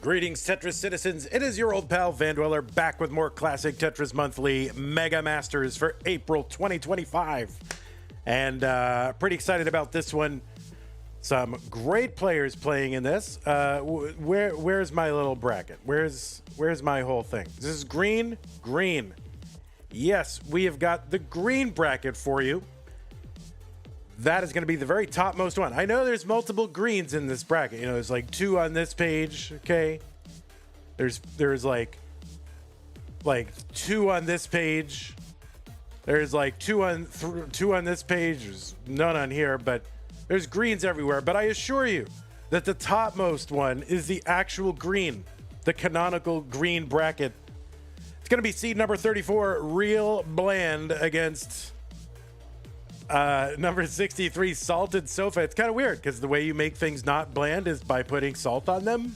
Greetings, Tetris citizens. It is your old pal, Van Dweller, back with more Classic Tetris Monthly Mega Masters for April 2025. And pretty excited about this one. Some great players playing in this. Where's my little bracket? Where's my whole thing? This is green? Green. Yes, we have got the green bracket for you. That is going to be the very topmost one. I know there's multiple greens in this bracket. You know, there's like 2 on this page, okay? There's like 2 on this page. There's like 2 on this page. There's none on here, but there's greens everywhere. But I assure you that the topmost one is the actual green, the canonical green bracket. It's going to be seed number 34, realBland, against number 63, SaltedSofa. It's kind of weird because the way you make things not bland is by putting salt on them.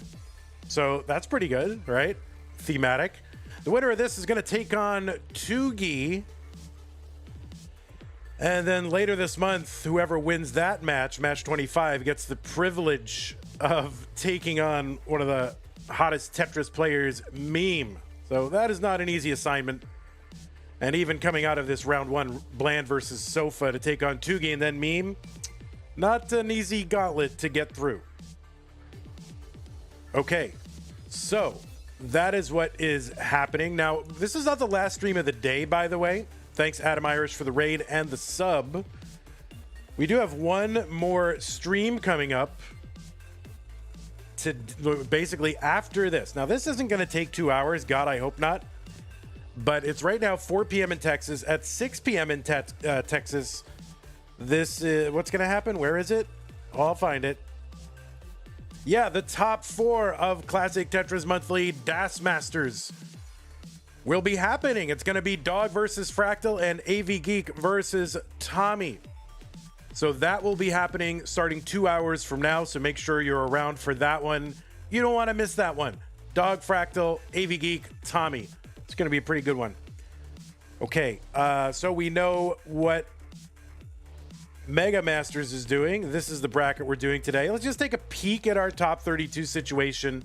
So that's pretty good, right? Thematic. The winner of this is going to take on Tuggi. And then later this month, whoever wins that match, match 25, gets the privilege of taking on one of the hottest Tetris players, Meme. So that is not an easy assignment. And even coming out of this round 1, Bland versus Sofa to take on Tuggi and then Meme, not an easy gauntlet to get through. Okay, so that is what is happening. Now, this is not the last stream of the day, by the way. Thanks, Adam Irish, for the raid and the sub. We do have one more stream coming up to basically after this. Now, this isn't going to take 2 hours. God, I hope not. But it's right now 4 p.m. in Texas. At 6 p.m. in Texas, this what's going to happen? Where is it? Oh, I'll find it. Yeah, the top 4 of Classic Tetris Monthly Das Masters will be happening. It's going to be Dog versus Fractal and AV Geek versus Tommy. So that will be happening starting 2 hours from now. So make sure you're around for that one. You don't want to miss that one. Dog, Fractal, AV Geek, Tommy. It's going to be a pretty good one. Okay, so we know what Mega Masters is doing. This is the bracket we're doing today. Let's just take a peek at our top 32 situation.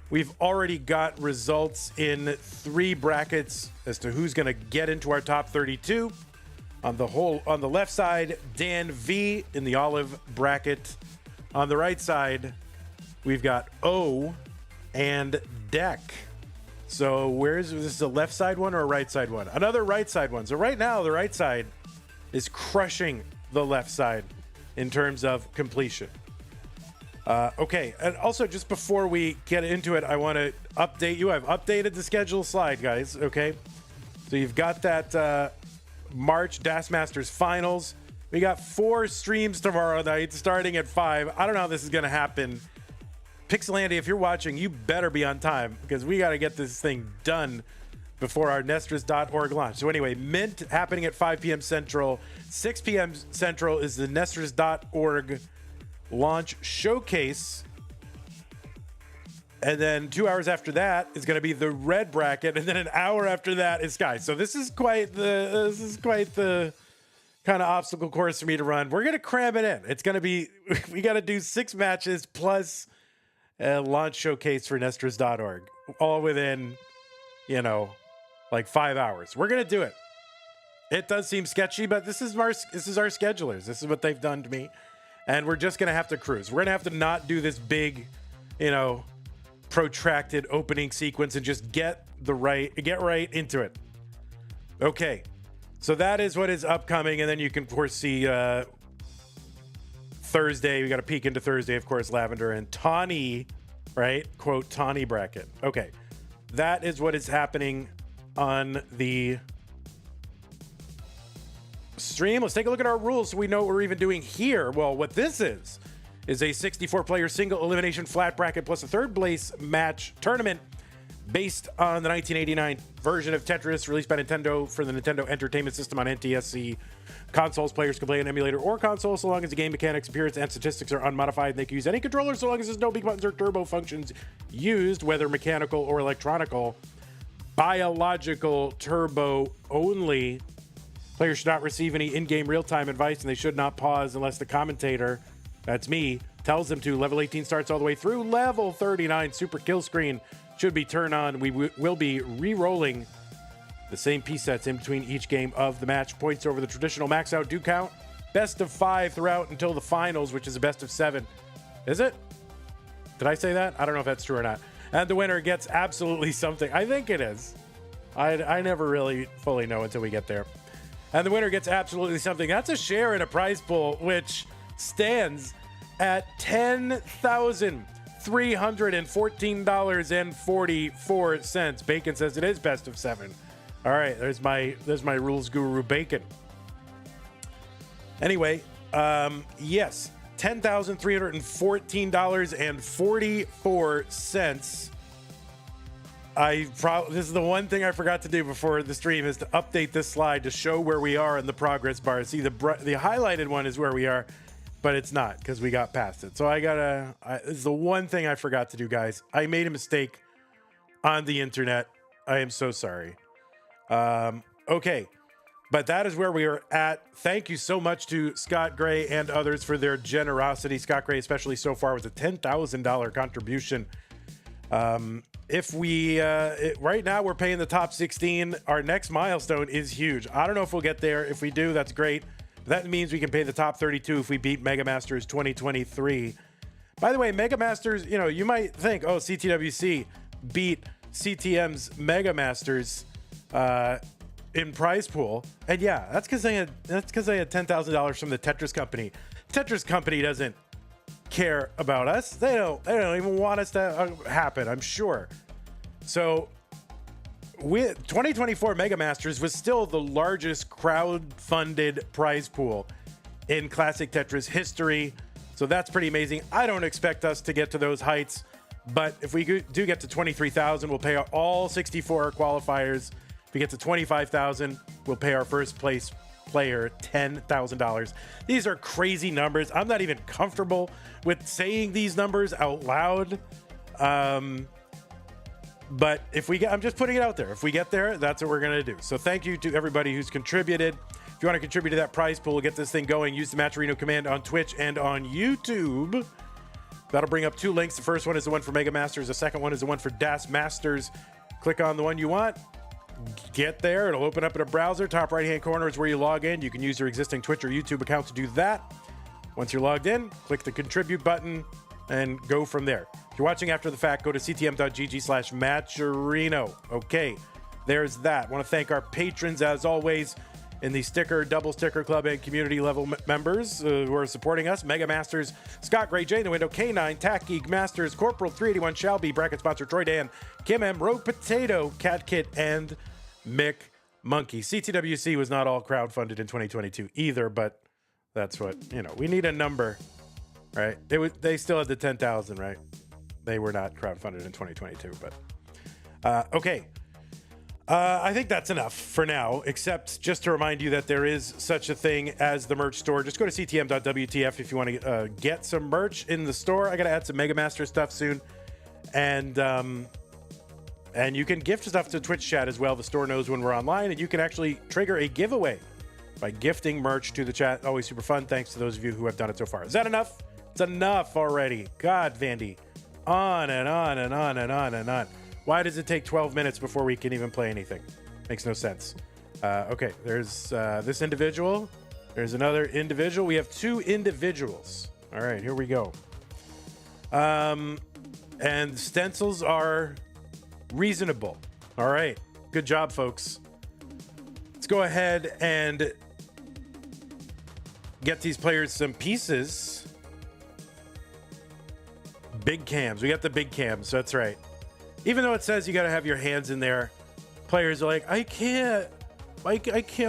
We've already got results in 3 brackets as to who's going to get into our top 32. On the left side, Dan V in the olive bracket. On the right side, we've got O and Deck. So this is a left side one or a right side one? Another right side one. So right now, the right side is crushing the left side in terms of completion. Okay, and also just before we get into it, I want to update you. I've updated the schedule slide, guys, okay? So you've got that March Das Masters Finals. We got 4 streams tomorrow night starting at 5. I don't know how this is going to happen. Pixelandia, if you're watching, you better be on time because we got to get this thing done before our Nesters.org launch. So anyway, Mint happening at 5 p.m. Central. 6 p.m. Central is the Nesters.org launch showcase. And then 2 hours after that is going to be the red bracket. And then an hour after that is Sky. So this is quite the kind of obstacle course for me to run. We're going to cram it in. It's going to be, we got to do 6 matches plus launch showcase for Nesters.org, all within, like 5 hours. We're gonna do it. It does seem sketchy, but this is our schedulers. This is what they've done to me, and we're just gonna have to cruise. We're gonna have to not do this big, protracted opening sequence and just get right into it. Okay, so that is what is upcoming, and then you can of course see Thursday. We got a peek into Thursday, of course, Lavender and Tawny, right? Quote, Tawny bracket. Okay. That is what is happening on the stream. Let's take a look at our rules so we know what we're even doing here. Well, what this is a 64-player single elimination flat bracket plus a third place match tournament based on the 1989 version of Tetris released by Nintendo for the Nintendo Entertainment System on NTSC consoles. Players can play an emulator or console so long as the game mechanics, appearance, and statistics are unmodified. They can use any controller so long as there's no big buttons or turbo functions used, whether mechanical or electronical. Biological turbo only. Players should not receive any in-game real-time advice, and they should not pause unless the commentator, that's me, tells them to. Level 18 starts all the way through. Level 39 super kill screen should be turned on. We will be re-rolling the same piece sets in between each game of the match. Points over the traditional max out do count. Best of 5 throughout until the finals, which is a best of 7. Is it? Did I say that? I don't know if that's true or not. And the winner gets absolutely something. I think it is. I never really fully know until we get there. And the winner gets absolutely something. That's a share in a prize pool, which stands at $10,314.44. Bacon says it is best of 7. All right, there's my rules guru, Bacon. Anyway, yes, $10,314.44. This is the one thing I forgot to do before the stream, is to update this slide to show where we are in the progress bar. See, the highlighted one is where we are, but it's not because we got past it. So this is the one thing I forgot to do, guys. I made a mistake on the internet. I am so sorry. Okay, but that is where we are at. Thank you so much to Scott Gray and others for their generosity. Scott Gray, especially so far, was a $10,000 contribution. If we right now we're paying the top 16. Our next milestone is huge. I don't know if we'll get there. If we do, that's great. That means we can pay the top 32 if we beat Mega Masters 2023. By the way, Mega Masters, you might think, oh, CTWC beat CTM's Mega Masters in prize pool, and yeah, that's because they had $10,000 from the Tetris company. Tetris company doesn't care about us. They don't even want us to happen, I'm sure. So 2024 Mega Masters was still the largest crowd-funded prize pool in Classic Tetris history. So that's pretty amazing. I don't expect us to get to those heights, but if we do get to 23,000, we'll pay all 64 qualifiers. If we get to 25,000, we'll pay our first place player $10,000. These are crazy numbers. I'm not even comfortable with saying these numbers out loud. But I'm just putting it out there. If we get there, that's what we're going to do. So thank you to everybody who's contributed. If you want to contribute to that prize pool, get this thing going, use the Matcherino command on Twitch and on YouTube. That'll bring up 2 links. The first one is the one for Mega Masters. The second one is the one for Das Masters. Click on the one you want. Get there. It'll open up in a browser. Top right-hand corner is where you log in. You can use your existing Twitch or YouTube account to do that. Once you're logged in, click the contribute button and go from there. If you're watching after the fact, go to ctm.gg/Matcherino. Okay, there's that. I want to thank our patrons, as always, in the Double Sticker Club and community level members who are supporting us. Mega Masters, Scott Gray, Jay in the Window, K9, Tack Geek, Masters, Corporal 381, Shall Be, Bracket Sponsor, Troy Dan, Kim M, Rogue Potato, Cat Kit, and Mick Monkey. CTWC was not all crowdfunded in 2022 either, but that's what, we need a number, right? They still had the 10,000, right? They were not crowdfunded in 2022, but okay. I think that's enough for now, except just to remind you that there is such a thing as the merch store. Just go to ctm.wtf if you want to get some merch in the store. I got to add some Mega Master stuff soon. And you can gift stuff to Twitch chat as well. The store knows when we're online, and you can actually trigger a giveaway by gifting merch to the chat. Always super fun. Thanks to those of you who have done it so far. Is that enough? It's enough already. God, Vandy. On and on and on and on and on. Why does it take 12 minutes before we can even play anything? Makes no sense. Okay, there's this individual. There's another individual. We have 2 individuals. All right, here we go. And stencils are reasonable. All right, good job, folks. Let's go ahead and get these players some pieces. Big cams. We got the big cams. That's right. Even though it says you got to have your hands in there, players are like, I can't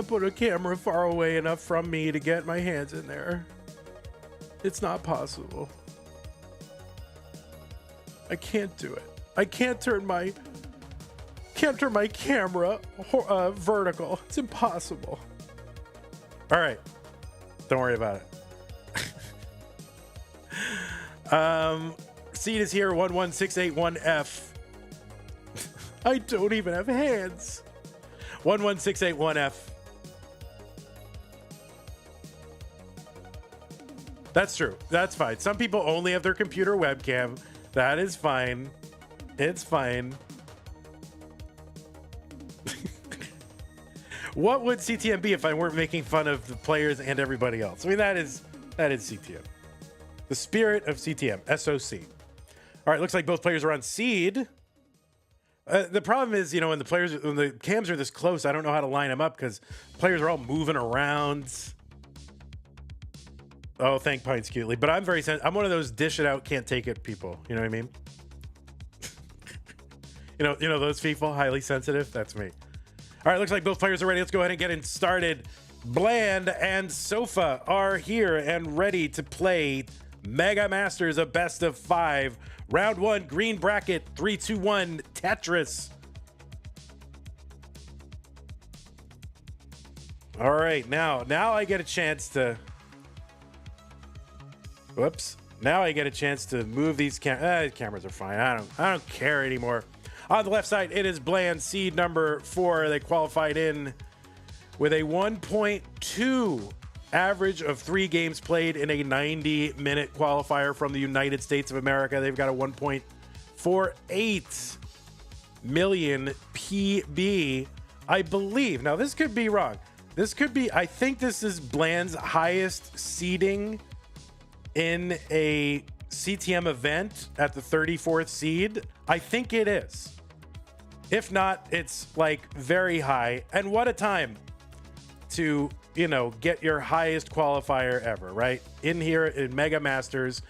put a camera far away enough from me to get my hands in there. It's not possible. I can't do it. I can't turn my camera vertical. It's impossible. All right. Don't worry about it. Seed is here, 11681F. I don't even have hands. 11681F. That's true. That's fine. Some people only have their computer webcam. That is fine. It's fine. What would CTM be if I weren't making fun of the players and everybody else? I mean, that is CTM. The spirit of CTM. SOC. All right, looks like both players are on seed. The problem is, when the cams are this close, I don't know how to line them up because players are all moving around. Oh, thank Pines Cutely. But I'm I'm one of those dish it out, can't take it people. You know what I mean? you know those people, highly sensitive? That's me. All right, looks like both players are ready. Let's go ahead and get it started. Bland and Sofa are here and ready to play Mega Masters, a best of 5. Round 1, green bracket, 3, 2, 1, Tetris. All right, now I get a chance to... Whoops. Now I get a chance to move these cameras are fine. I don't care anymore. On the left side, it is Bland, seed number 4. They qualified in with a 1.2 average of 3 games played in a 90-minute qualifier from the United States of America. They've got a 1.48 million PB, I believe. Now, this could be wrong. I think this is Bland's highest seeding in a CTM event at the 34th seed. I think it is. If not, it's like very high. And what a time to, get your highest qualifier ever, right? In here in Mega Masters.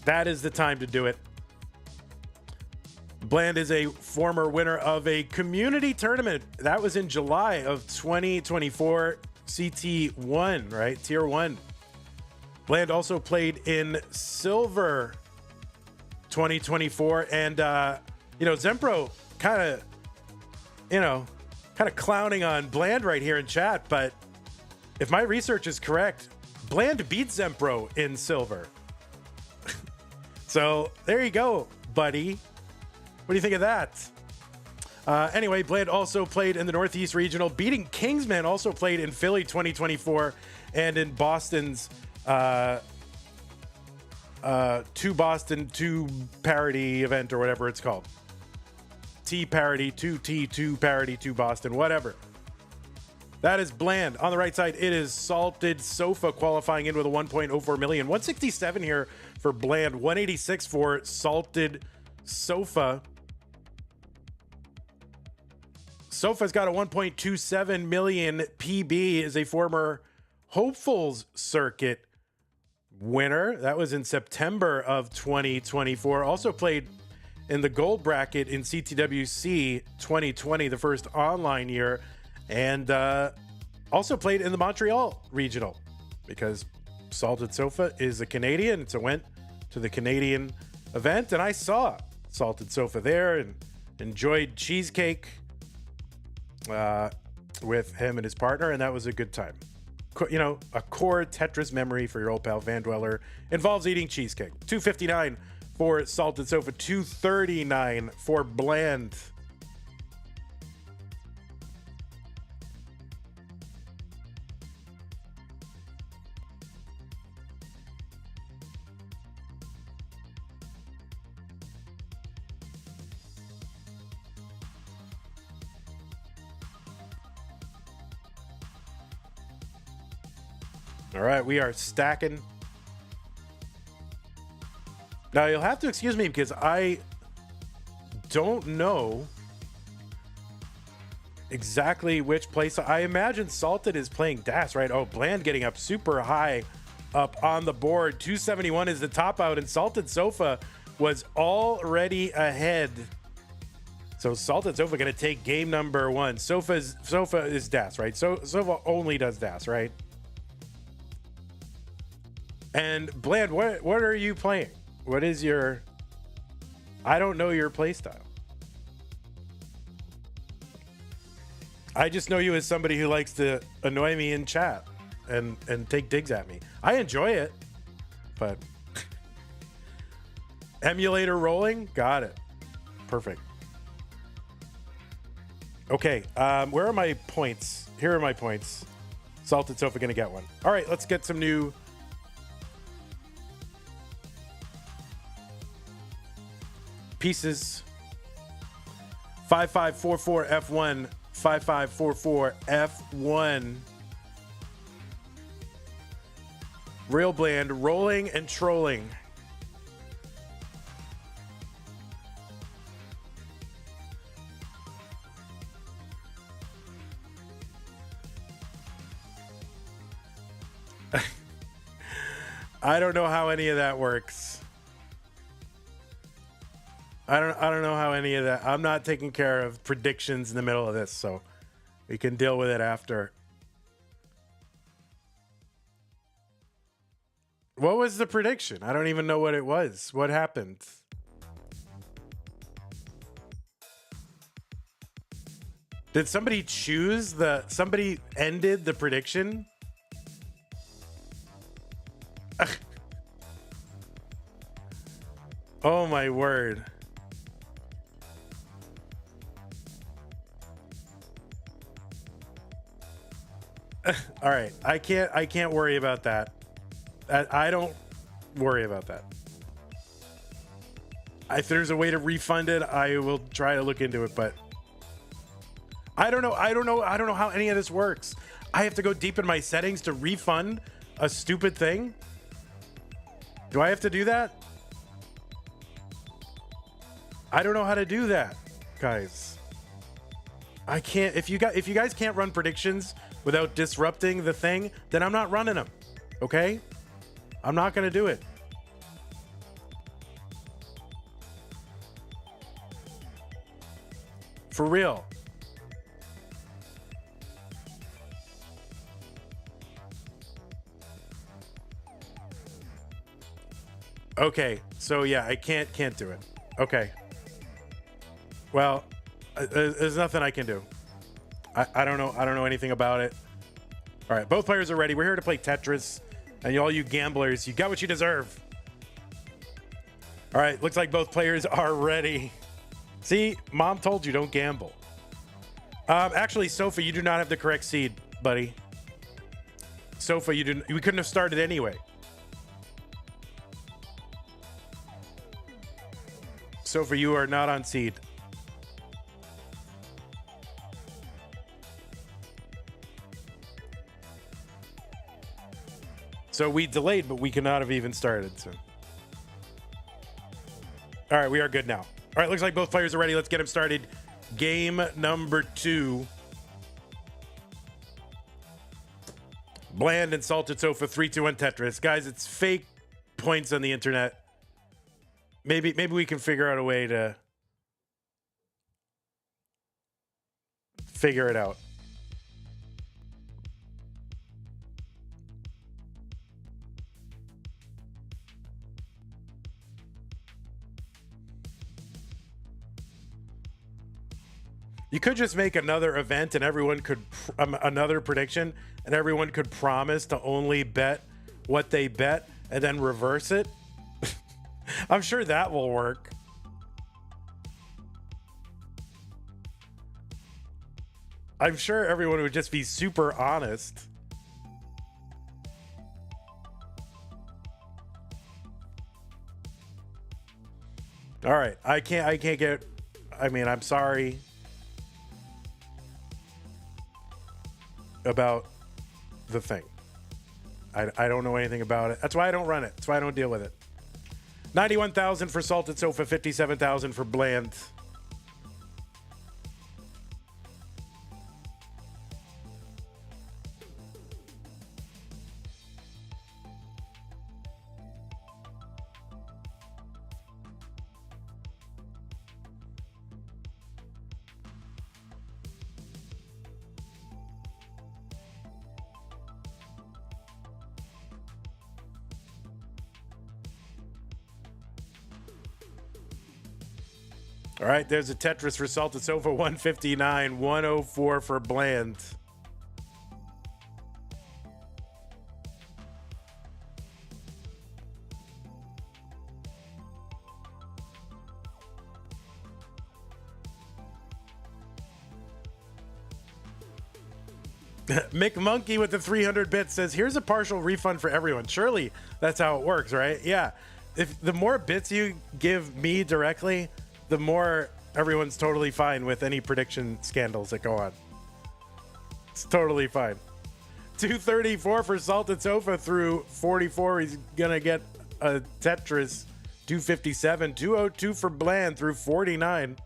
That is the time to do it. Bland is a former winner of a community tournament. That was in July of 2024, CT1, right? Tier 1. Bland also played in Silver 2024, and Zempro kind of clowning on Bland right here in chat, but if my research is correct, Bland beat Zempro in Silver. So there you go, buddy. What do you think of that? Anyway, Bland also played in the Northeast Regional, beating Kingsman. Also played in Philly 2024 and in Boston's 2 Boston 2 parody event, or whatever it's called. T parody, 2T2 parody, 2 Boston, whatever. That is Bland. On the right side, it is SaltedSofa qualifying in with a 1.04 million. 167 here for Bland, 186 for SaltedSofa. Sofa's got a 1.27 million PB, is a former Hopefuls Circuit winner. That was in September of 2024. Also played in the gold bracket in CTWC 2020, the first online year, and also played in the Montreal Regional because SaltedSofa is a Canadian, so went to the Canadian event, and I saw SaltedSofa there and enjoyed cheesecake with him and his partner, and that was a good time. A core Tetris memory for your old pal Van Dweller involves eating cheesecake. 259 for SaltedSofa, 239 for Bland. All right, we are stacking. Now, you'll have to excuse me because I don't know exactly which place. I imagine Salted is playing Das, right? Oh, Bland getting up super high up on the board. 271 is the top out, and SaltedSofa was already ahead. So SaltedSofa going to take game number 1. Sofa is Das, right? So Sofa only does Das, right? And Bland, what are you playing? What is your... I don't know your play style. I just know you as somebody who likes to annoy me in chat and take digs at me. I enjoy it, but... Emulator rolling? Got it. Perfect. Okay, where are my points? Here are my points. Salted Sofa gonna get one. All right, let's get some new pieces. 5544 F1, 5544 F1. realBland, rolling and trolling. I don't know how any of that works. I don't know how any of that. I'm not taking care of predictions in the middle of this, so we can deal with it after. What was the prediction? I don't even know what it was. What happened? Did somebody choose somebody ended the prediction? Oh my word. All right, I can't worry about that. I don't worry about that. If there's a way to refund it, I will try to look into it, but I don't know how any of this works. I have to go deep in my settings to refund a stupid thing. Do I have to do that? I don't know how to do that, guys. I can't. If you guys can't run predictions without disrupting the thing, then I'm not running them. Okay? I'm not going to do it. For real. Okay. So yeah, I can't do it. Okay. Well, there's nothing I can do. I don't know anything about it. All right, both players are ready. We're here to play Tetris, and all you gamblers, you got what you deserve. All right, looks like both players are ready. See, Mom told you don't gamble. Actually, Sofa, you do not have the correct seed, buddy. Sofa, we couldn't have started anyway. Sofa, you are not on seed. So we delayed, but we could not have even started. So, all right, we are good now. All right, looks like both players are ready. Let's get them started. Game number 2. Bland and Salted Sofa 3-2-1 Tetris. Guys, it's fake points on the internet. Maybe we can figure out a way to figure it out. You could just make another event and everyone could, another prediction, and everyone could promise to only bet what they bet and then reverse it. I'm sure that will work. I'm sure everyone would just be super honest. All right, I can't get, I mean, I'm sorry about the thing. I don't know anything about it. That's why I don't run it. That's why I don't deal with it. 91,000 for Salted Sofa, 57,000 for Bland. All right, there's a Tetris for Salted Sofa, 159, 104 for Bland. McMonkey with the 300 bits says, here's a partial refund for everyone. Surely that's how it works, right? Yeah. If the more bits you give me directly, the more everyone's totally fine with any prediction scandals that go on. It's totally fine. 234 for Salted Sofa through 44. He's going to get a Tetris. 257. 202 for Bland through 49.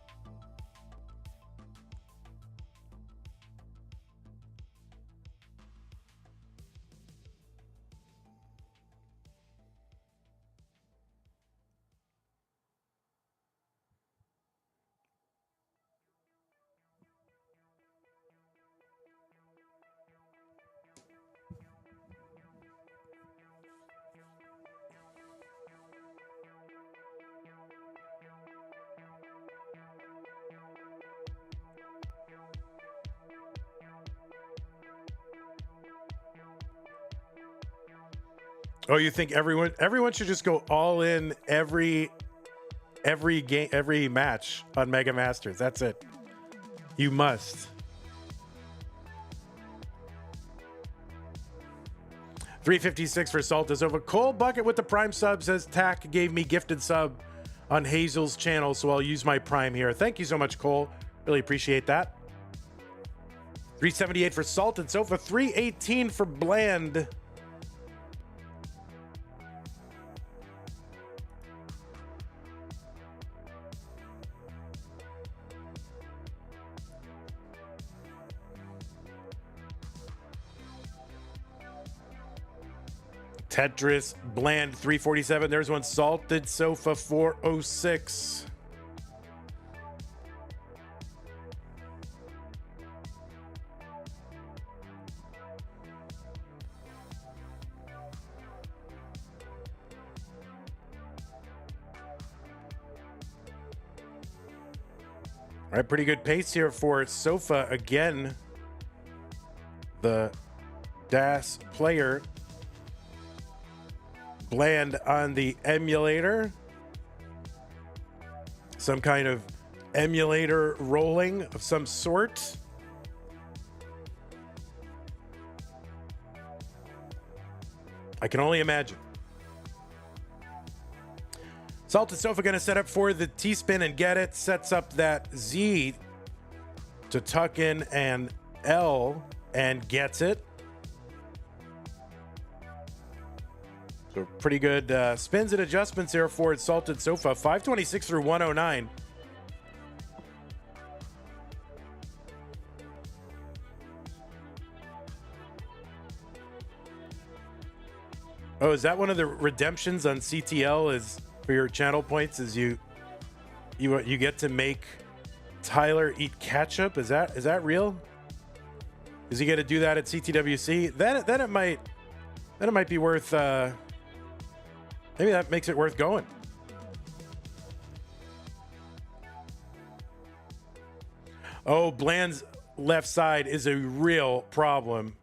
Oh, you think everyone should just go all in every game, every match on Mega Masters? That's it. You must. 356 for SaltedSofa. Cole Bucket with the Prime sub says Tack gave me gifted sub on Hazel's channel, so I'll use my Prime here. Thank you so much, Cole. Really appreciate that. 378 for SaltedSofa. 318 for Bland. Tetris Bland 347. There's one. SaltedSofa 406. All right, pretty good pace here for Sofa again. The DAS player. Bland on the emulator. Some kind of emulator rolling of some sort. I can only imagine. SaltedSofa going to set up for the T-spin and get it. Sets up that Z to tuck in and L and gets it. So pretty good spins and adjustments here for SaltedSofa. 526 through 109. Oh, is that one of the redemptions on CTL is for your channel points? Is you get to make Tyler eat ketchup? Is that real? Is he going to do that at CTWC? Then it might be worth. Maybe that makes it worth going. Oh, Bland's left side is a real problem.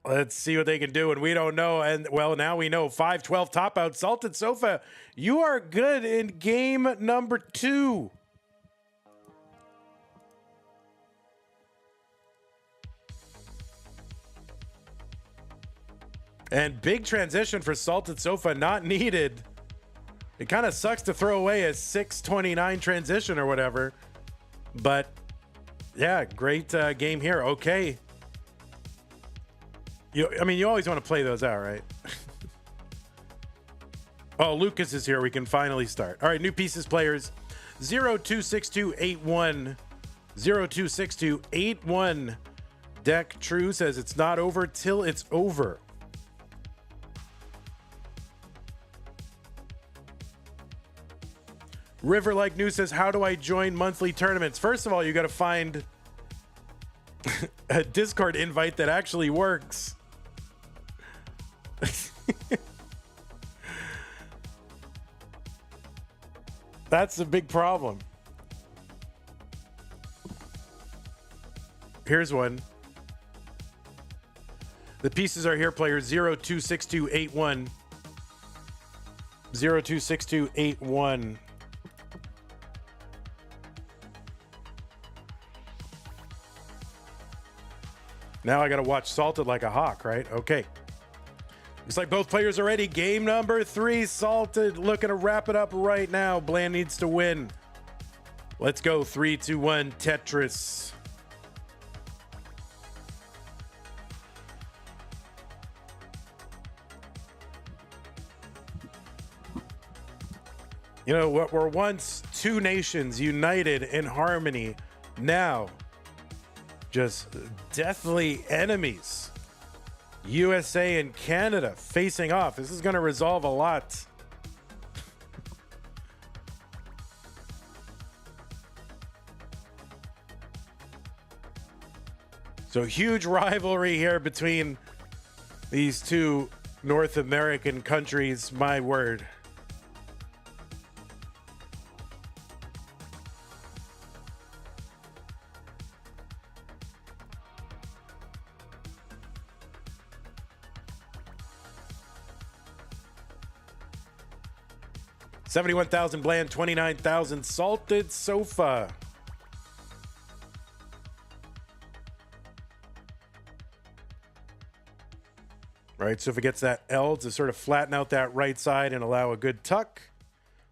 Let's see what they can do, and we don't know. And, well, now we know. 5-12 top out. SaltedSofa, you are good in game number 2. And big transition for SaltedSofa, not needed. It kind of sucks to throw away a 6:29 transition or whatever. But, yeah, great game here. Okay. You always want to play those out, right? Oh, Lucas is here. We can finally start. All right, new pieces players. 026281. 026281. Deck True says it's not over till it's over. River Like News says, how do I join monthly tournaments? First of all, you got to find a Discord invite that actually works. That's the big problem. Here's one. The pieces are here, player 026281. 026281. Now I got to watch Salted like a hawk, right? Okay. Looks like both players are ready. Game number 3, Salted looking to wrap it up right now. Bland needs to win. Let's go. 3, 2, 1, Tetris. You know, what were once two nations united in harmony, now just deathly enemies. USA and Canada facing off. This is going to resolve a lot. So huge rivalry here between these two North American countries, my word. $71,000 Bland, $29,000 Salted Sofa. Right, Sofa gets that L to sort of flatten out that right side and allow a good tuck.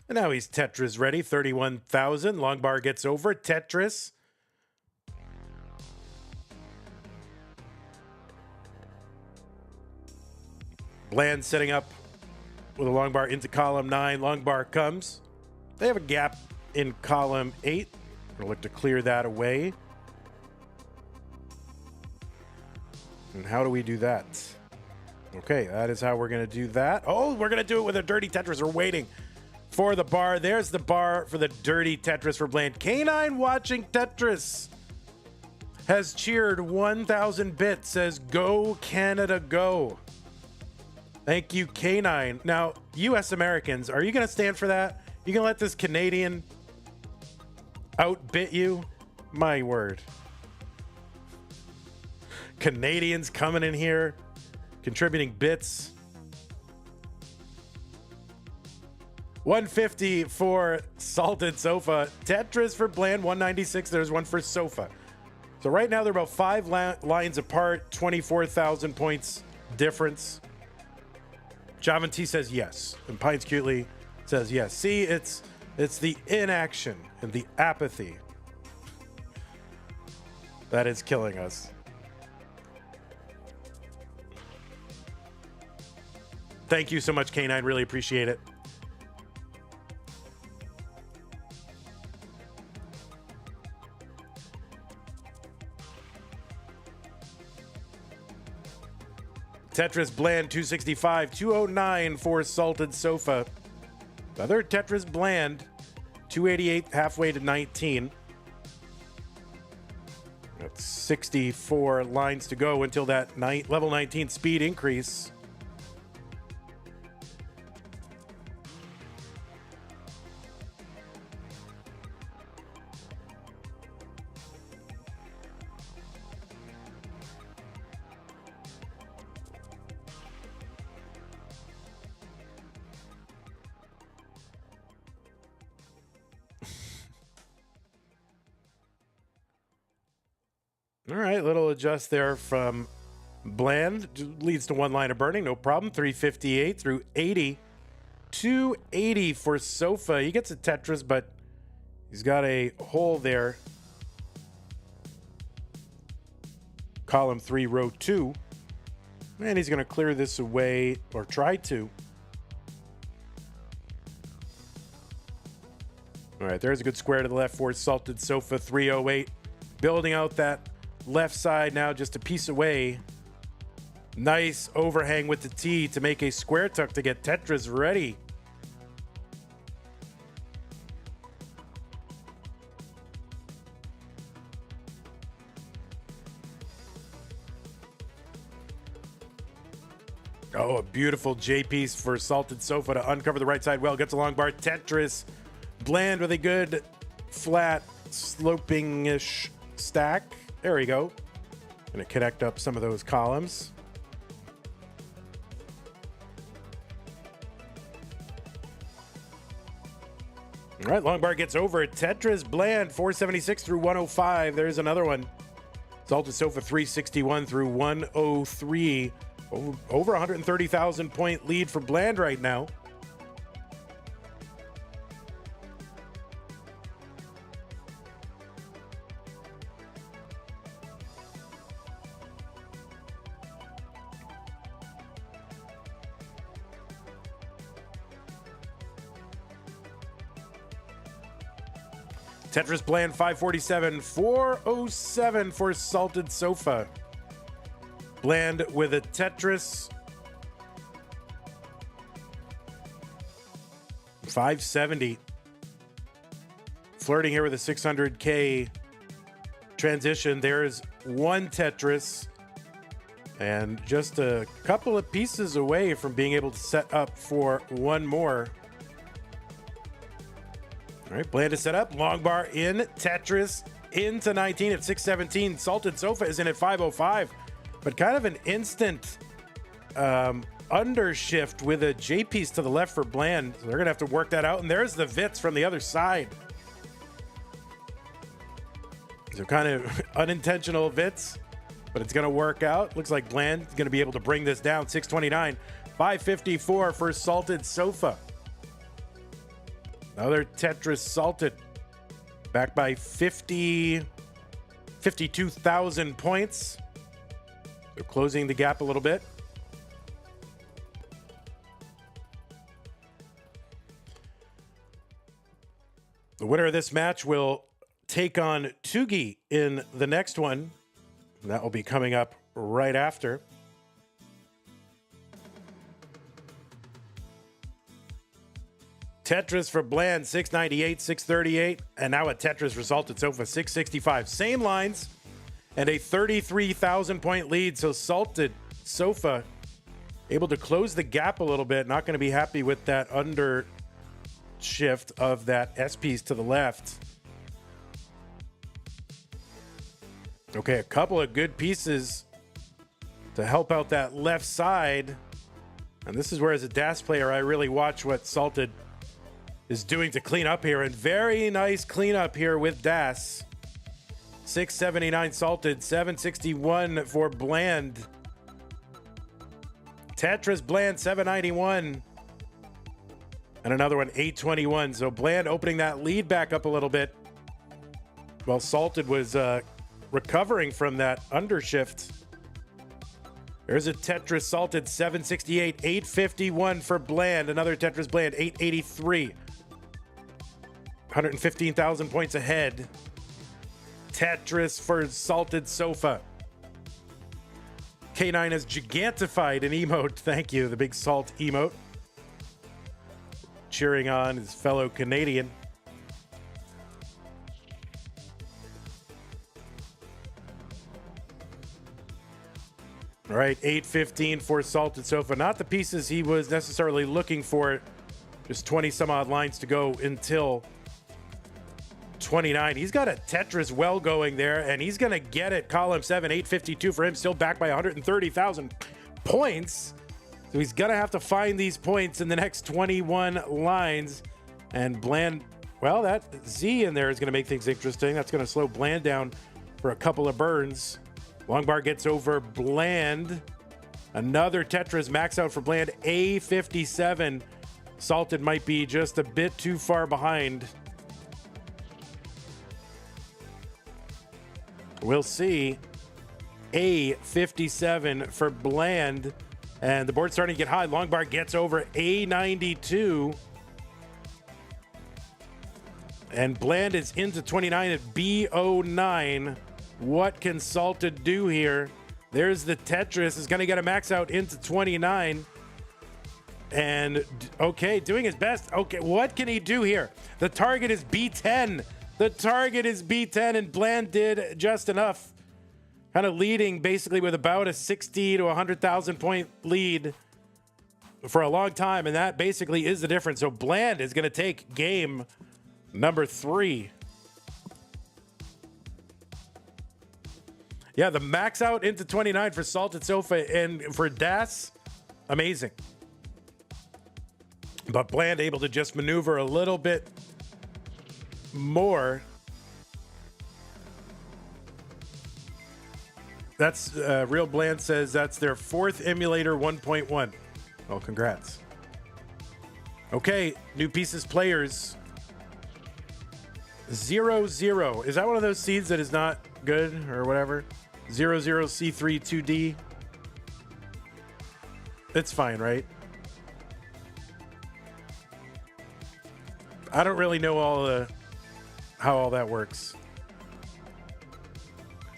And now he's Tetris ready, 31,000. Long bar gets over, Tetris. Bland setting up with a long bar into column 9. Long bar comes. They have a gap in column 8. We'll look to clear that away. And how do we do that? Okay, that is how we're going to do that. Oh, we're going to do it with a dirty Tetris. We're waiting for the bar. There's the bar for the dirty Tetris for Bland. K9 watching Tetris has cheered 1,000 bits, says go Canada go. Thank you, K9. Now, US Americans, are you going to stand for that? You going to let this Canadian outbid you? My word. Canadians coming in here, contributing bits. 150 for Salted Sofa. Tetris for Bland, 196. There's one for Sofa. So right now they're about 5 lines apart, 24,000 points difference. Javanti says yes, and Pines Cutely says yes. See, it's the inaction and the apathy that is killing us. Thank you so much, K9. Really appreciate it. Tetris Bland, 265, 209 for Salted Sofa. Other Tetris Bland, 288, halfway to 19. That's 64 lines to go until that level 19 speed increase. All right, little adjust there from Bland. Leads to 1 line of burning, no problem. 358 through 80. 280 for Sofa. He gets a Tetris, but he's got a hole there. Column 3, row 2. And he's going to clear this away, or try to. All right, there's a good square to the left for Salted Sofa, 308. Building out that left side now, just a piece away. Nice overhang with the T to make a square tuck to get Tetris ready. Oh, a beautiful J piece for Salted Sofa to uncover the right side well. Gets a long bar. Tetris Bland with a good flat sloping-ish stack. There we go. Gonna connect up some of those columns. All right, long bar gets over. Tetris Bland, 476 through 105. There's another one. Salted Sofa 361 through 103. Over 130,000 point lead for Bland right now. Tetris Bland 547, 407 for Salted Sofa. Bland with a Tetris 570. Flirting here with a 600K transition. There's one Tetris and just a couple of pieces away from being able to set up for one more. All right, Bland is set up. Long bar in. Tetris into 19 at 617. Salted Sofa is in at 505. But kind of an instant undershift with a J piece to the left for Bland. So they're going to have to work that out. And there's the Vits from the other side. So kind of unintentional Vits, but it's going to work out. Looks like Bland is going to be able to bring this down. 629, 554 for Salted Sofa. Another Tetris Salted, back by 52,000 points. They're closing the gap a little bit. The winner of this match will take on Tuggi in the next one. That will be coming up right after. Tetris for Bland, 698, 638, and now a Tetris for Salted Sofa, 665. Same lines and a 33,000 point lead. So Salted Sofa able to close the gap a little bit. Not going to be happy with that under shift of that S piece to the left. Okay, a couple of good pieces to help out that left side. And this is where, as a DAS player, I really watch what Salted is doing to clean up here. And very nice cleanup here with DAS. 679 Salted, 761 for Bland. Tetris Bland, 791. And another one, 821. So Bland opening that lead back up a little bit, while Salted was recovering from that undershift. There's a Tetris Salted, 768, 851 for Bland. Another Tetris Bland, 883. 115,000 points ahead. Tetris for Salted Sofa. K9 has gigantified an emote. Thank you, the big salt emote. Cheering on his fellow Canadian. All right, 815 for Salted Sofa. Not the pieces he was necessarily looking for. Just 20 some odd lines to go until 29. He's got a Tetris well going there, and he's going to get it. Column 7, 852 for him, still back by 130,000 points. So he's going to have to find these points in the next 21 lines. And Bland, well, that Z in there is going to make things interesting. That's going to slow Bland down for a couple of burns. Long bar gets over Bland. Another Tetris max out for Bland, A57. Salted might be just a bit too far behind. We'll see. A57 for Bland. And the board's starting to get high. Long bar gets over A92. And Bland is into 29 at B09. What can Salted do here? There's the Tetris. Is going to get a max out into 29. And, okay, doing his best. Okay, what can he do here? The target is B10. The target is B10, and Bland did just enough. Kind of leading basically with about a 60 to 100,000 point lead for a long time, and that basically is the difference. So Bland is going to take game number 3. Yeah, the max out into 29 for Salted Sofa, and for DAS, amazing. But Bland able to just maneuver a little bit more. That's realBland says that's their 4th emulator 1.1. Well, congrats. Okay, new pieces players. 0-0. Is that one of those seeds that is not good or whatever? 00C3 2D. It's fine, right? I don't really know how all that works.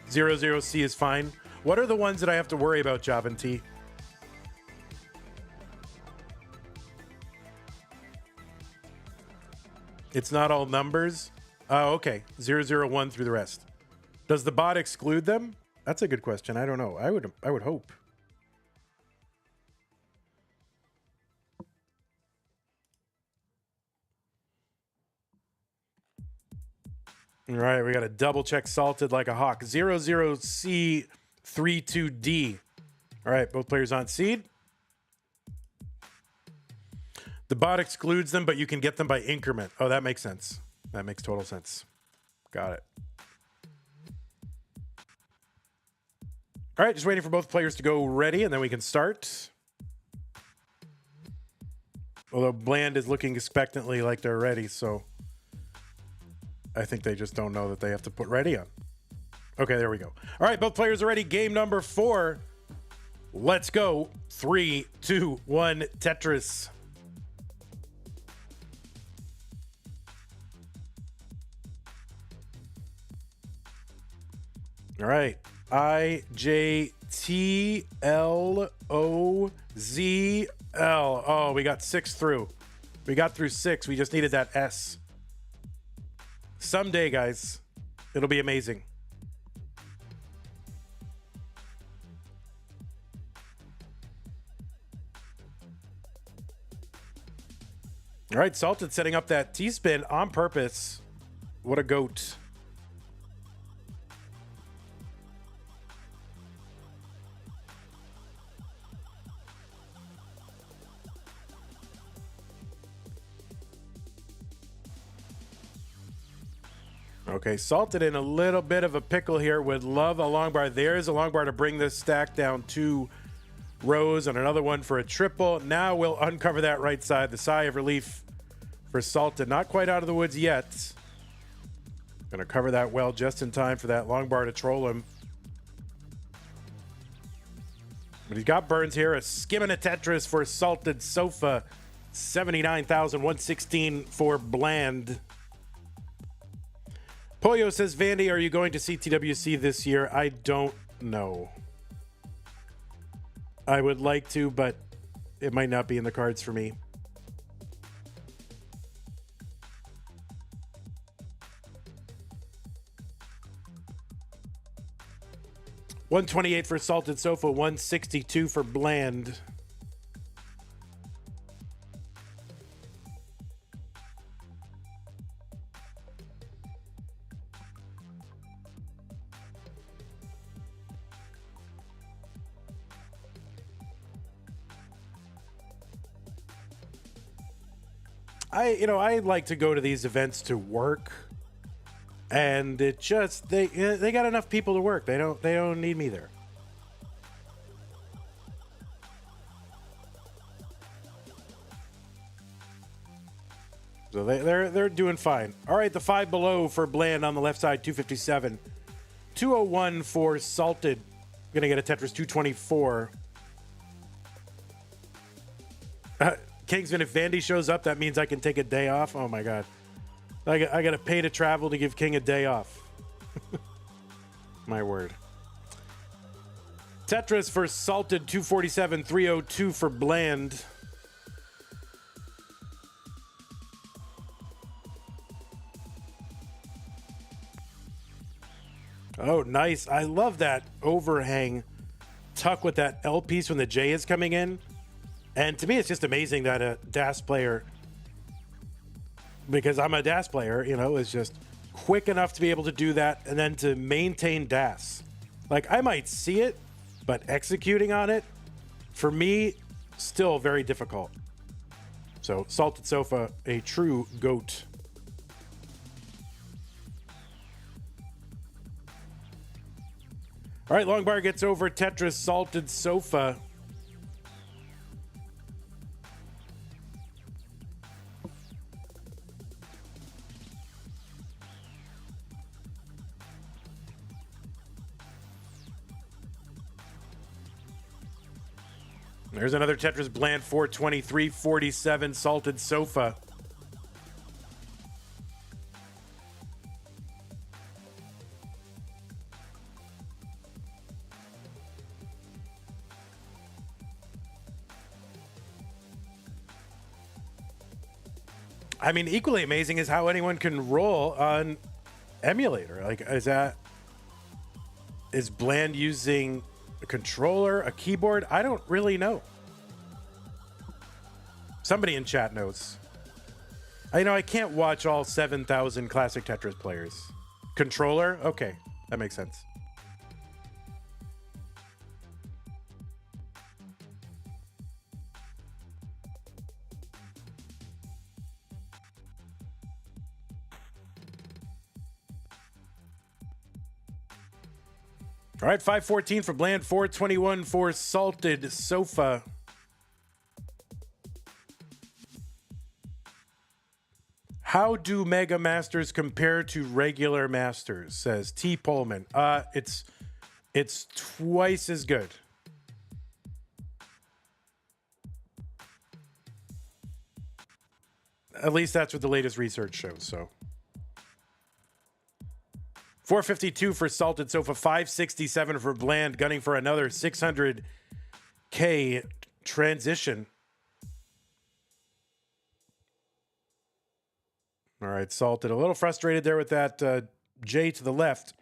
00C is fine. What are the ones that I have to worry about, Javin T? It's not all numbers. Oh, okay. 001 through the rest. Does the bot exclude them? That's a good question. I don't know. I would hope. All right, we got to double check salted like a hawk. 00C32D. All right, both players on seed. The bot excludes them, but you can get them by increment. Oh, that makes sense. That makes total sense. Got it. All right, just waiting for both players to go ready, and then we can start. Although Bland is looking expectantly like they're ready, so I think they just don't know that they have to put ready on. Okay, there we go. All right, both players are ready. Game number 4. Let's go. 3, 2, 1, Tetris. All right. IJTLOZL. Oh, we got 6 through. We got through 6. We just needed that S. Someday, guys, it'll be amazing. All right, Salted setting up that T-spin on purpose. What a goat. Okay, Salted in a little bit of a pickle here. Would love a long bar. There's a long bar to bring this stack down 2 rows and another one for a triple. Now we'll uncover that right side. The sigh of relief for Salted. Not quite out of the woods yet. Gonna cover that well just in time for that long bar to troll him. But he's got burns here. A skimming a Tetris for SaltedSofa. 79,116 for Bland. Pollo says, Vandy, are you going to see TWC this year? I don't know. I would like to, but it might not be in the cards for me. $128 for SaltedSofa, $162 for Bland. I like to go to these events to work, and it just they got enough people to work. They don't need me there. So they're doing fine. All right, the 5 below for Bland on the left side, 257. 201 for Salted. Gonna get a Tetris 224. Kingsman, if Vandy shows up, that means I can take a day off. Oh my God. I got to pay to travel to give King a day off. My word. Tetris for Salted, 247, 302 for Bland. Oh, nice. I love that overhang tuck with that L piece when the J is coming in. And to me, it's just amazing that a DAS player, because I'm a DAS player, is just quick enough to be able to do that and then to maintain DAS. Like, I might see it, but executing on it, for me, still very difficult. So, SaltedSofa, a true GOAT. All right, Longbar gets over Tetris Salted Sofa. There's another Tetris Bland 423-47 Salted Sofa. I mean, equally amazing is how anyone can roll on emulator. Like, is Bland using a controller, a keyboard? I don't really know. Somebody in chat knows. I can't watch all 7,000 Classic Tetris players. Controller? Okay, that makes sense. All right, 514 for Bland, 421 for Salted Sofa. How do Mega Masters compare to regular Masters, says T. Pullman. It's twice as good. At least that's what the latest research shows, so. 452 for Salted Sofa, 567 for Bland, gunning for another 600K transition. All right, Salted, a little frustrated there with that J to the left.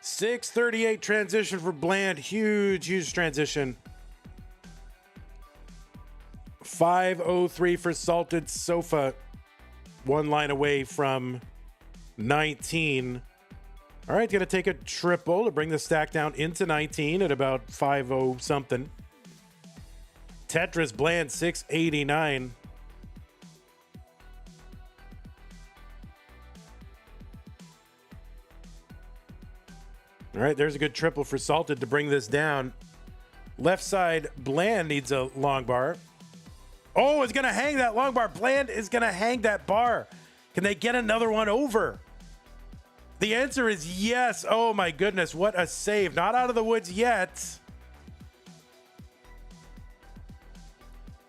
$638 transition for Bland. Huge transition. 503 for Salted Sofa. One line away from 19. All right, gonna take a triple to bring the stack down into 19 at about 50 something. Tetris Bland 689. All right, there's a good triple for Salted to bring this down. Left side, Bland needs a long bar. Oh, it's going to hang that long bar. Bland is going to hang that bar. Can they get another one over? The answer is yes. Oh, my goodness. What a save. Not out of the woods yet.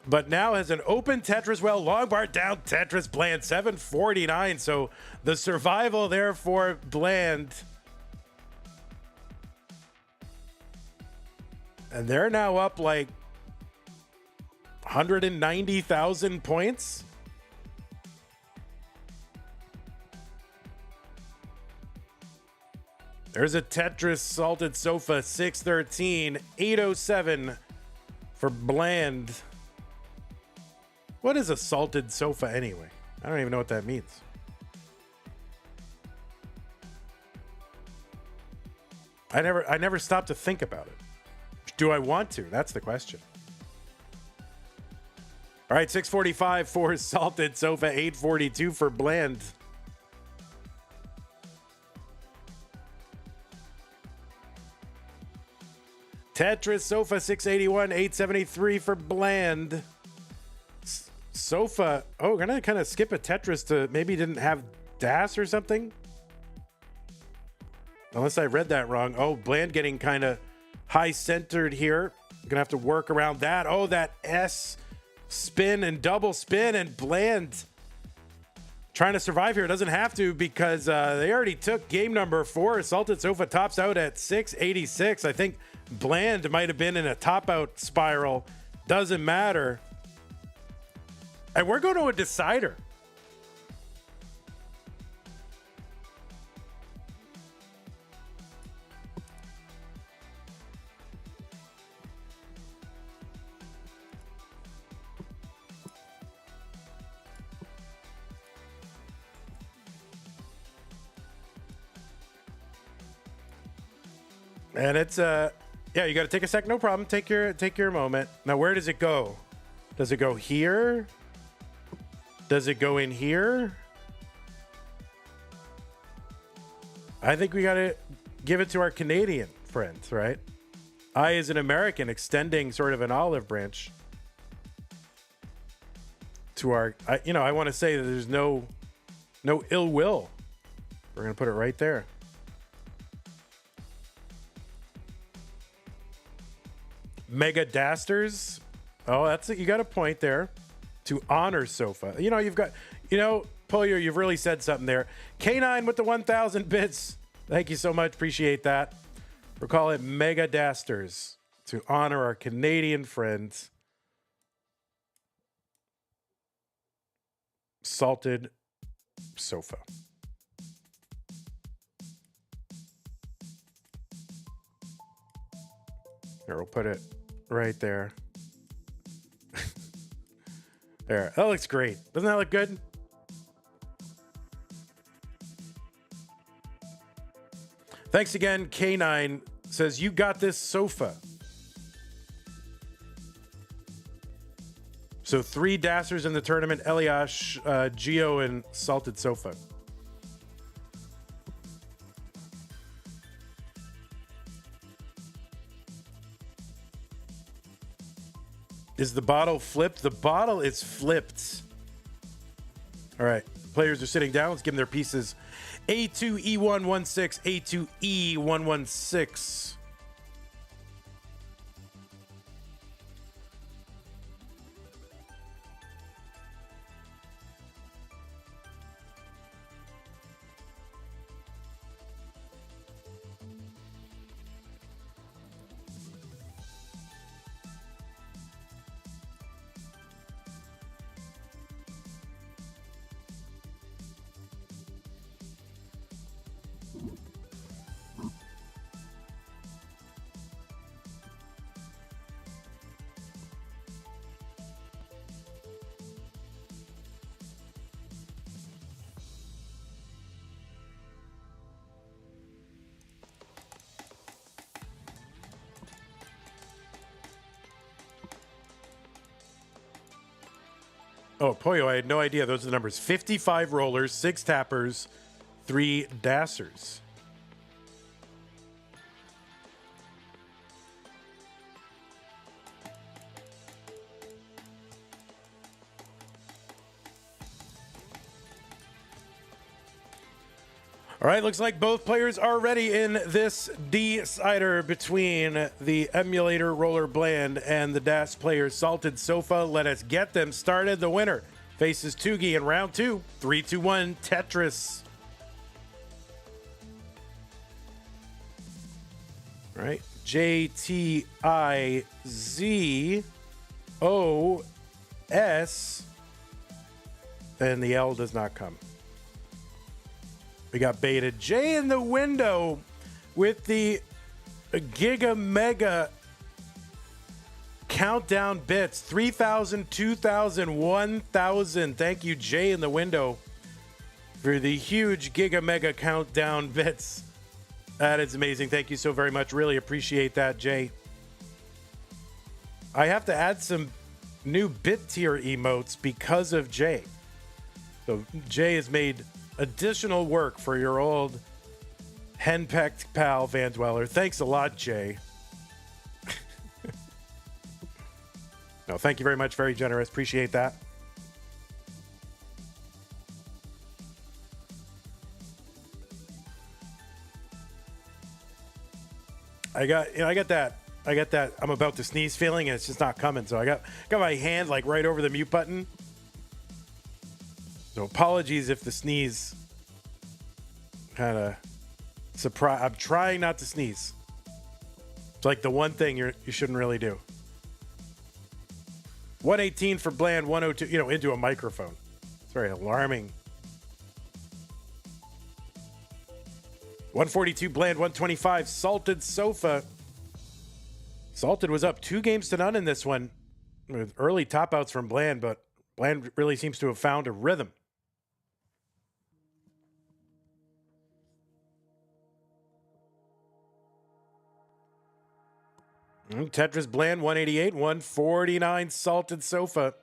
But now has an open Tetris well. Long bar down Tetris Bland. 749. So the survival there for Bland. And they're now up like 190,000 points. There's a Tetris Salted Sofa 613, 807 for Bland. What is a salted sofa anyway? I don't even know what that means. I never stopped to think about it. Do I want to? That's the question. All right, 645 for Salted Sofa, 842 for Bland. Tetris Sofa, 681, 873 for Bland. Sofa, oh, gonna kind of skip a Tetris to maybe didn't have DAS or something? Unless I read that wrong. Oh, Bland getting kind of high centered here. Gonna have to work around that. Oh, that S spin and double spin, and Bland trying to survive here. Doesn't have to because they already took game number 4. Salted Sofa tops out at 686. I think Bland might have been in a top out spiral. Doesn't matter. And we're going to a decider. And it's Yeah, you got to take a sec. No problem. Take your moment. Now, where does it go? Does it go here? Does it go in here? I think we got to give it to our Canadian friends, right? I, as an American, extending sort of an olive branch to our, I want to say that there's no ill will. We're going to put it right there. Mega Dasters. Oh, that's it. You got a point there. To honor Sofa. You've got, Polio, you've really said something there. K9 with the 1,000 bits. Thank you so much. Appreciate that. We'll call it Mega Dasters to honor our Canadian friends. Salted Sofa. Here, we'll put it right there. There. That looks great. Doesn't that look good? Thanks again. K9 says, you got this sofa. So 3 Dasters in the tournament. Eliash, Geo, and Salted Sofa. Is the bottle flipped? The bottle is flipped. All right. Players are sitting down. Let's give them their pieces. A2E116, A2E116. Oh, Poyo, I had no idea. Those are the numbers. 55 rollers, 6 tappers, 3 Dasters. All right, looks like both players are ready in this decider between the emulator realBland and the DAS players Salted Sofa. Let us get them started. The winner faces Tuggi in round 2. 3, 2, 1, Tetris. All right, JTIZOS, and the L does not come. We got Beta J in the window with the Giga Mega countdown bits. 3,000, 2,000, 1,000. Thank you, Jay, in the window for the huge Giga Mega countdown bits. That is amazing. Thank you so very much. Really appreciate that, Jay. I have to add some new bit tier emotes because of Jay. So Jay has made additional work for your old henpecked pal Van Dweller. Thanks a lot, Jay. No, thank you very much. Very generous. Appreciate that. I got that I'm about to sneeze feeling, and it's just not coming. So I got my hand like right over the mute button. So apologies if the sneeze kind of surprise. I'm trying not to sneeze. It's like the one thing you shouldn't really do. 118 for Bland, 102, into a microphone. It's very alarming. 142 Bland, 125 Salted Sofa. Salted was up 2-0 in this one with early top outs from Bland, but Bland really seems to have found a rhythm. Tetris Bland 188, 149 Salted Sofa.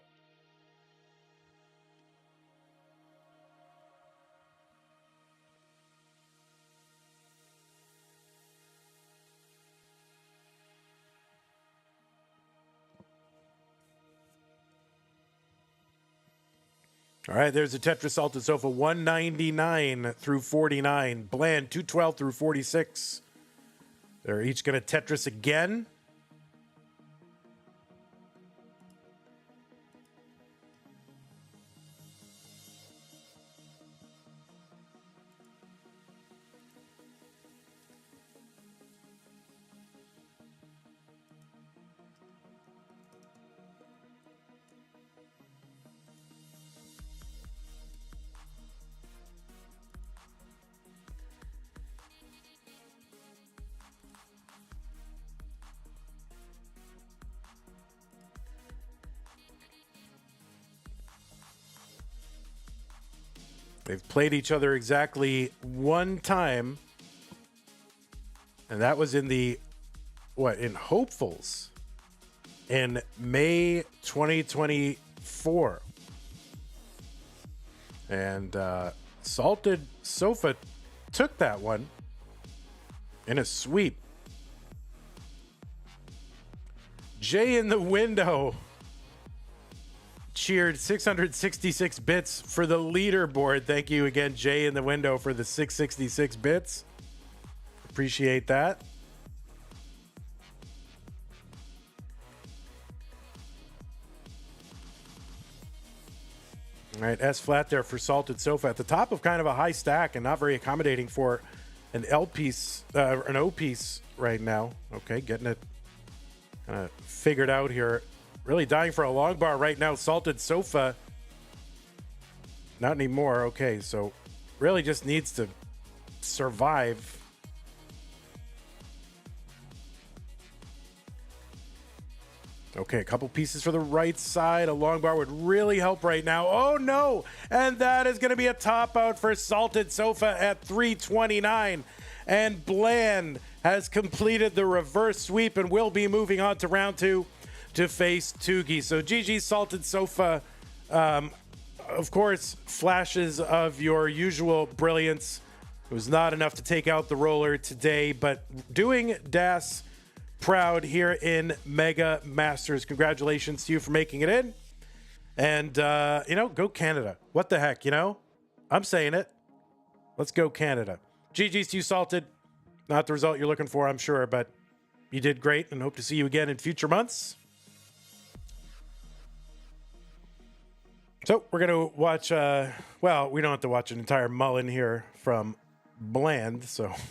All right, there's a Tetris Salted Sofa 199 through 49. Bland 212 through 46. They're each going to Tetris again. They've played each other exactly one time. And that was in the, in Hopefuls in May 2024. And Salted Sofa took that one in a sweep. Jay in the window cheered 666 bits for the leaderboard. Thank you again, Jay in the window, for the 666 bits. Appreciate that. All right, S flat there for Salted Sofa at the top of kind of a high stack and not very accommodating for an L piece, an O piece right now. Okay, getting it kind of figured out here. Really dying for a long bar right now. Salted Sofa. Not anymore. Okay, so really just needs to survive. Okay, a couple pieces for the right side. A long bar would really help right now. Oh, no. And that is going to be a top out for Salted Sofa at 329. And Bland has completed the reverse sweep and will be moving on to round two to face Tuggi. So GG Salted Sofa. Of course, flashes of your usual brilliance. It was not enough to take out the roller today, but doing Das proud here in Mega Masters. Congratulations to you for making it in. And, go Canada. What the heck, I'm saying it. Let's go Canada. GG's to you, Salted. Not the result you're looking for, I'm sure, but you did great and hope to see you again in future months. So we're going to watch, we don't have to watch an entire mullen here from Bland,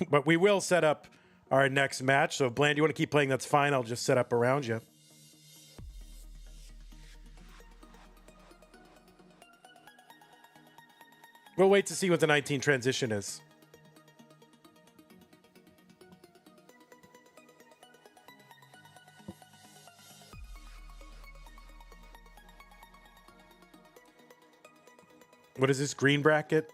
but we will set up our next match. So, Bland, you want to keep playing? That's fine. I'll just set up around you. We'll wait to see what the 19 transition is. What is this, green bracket?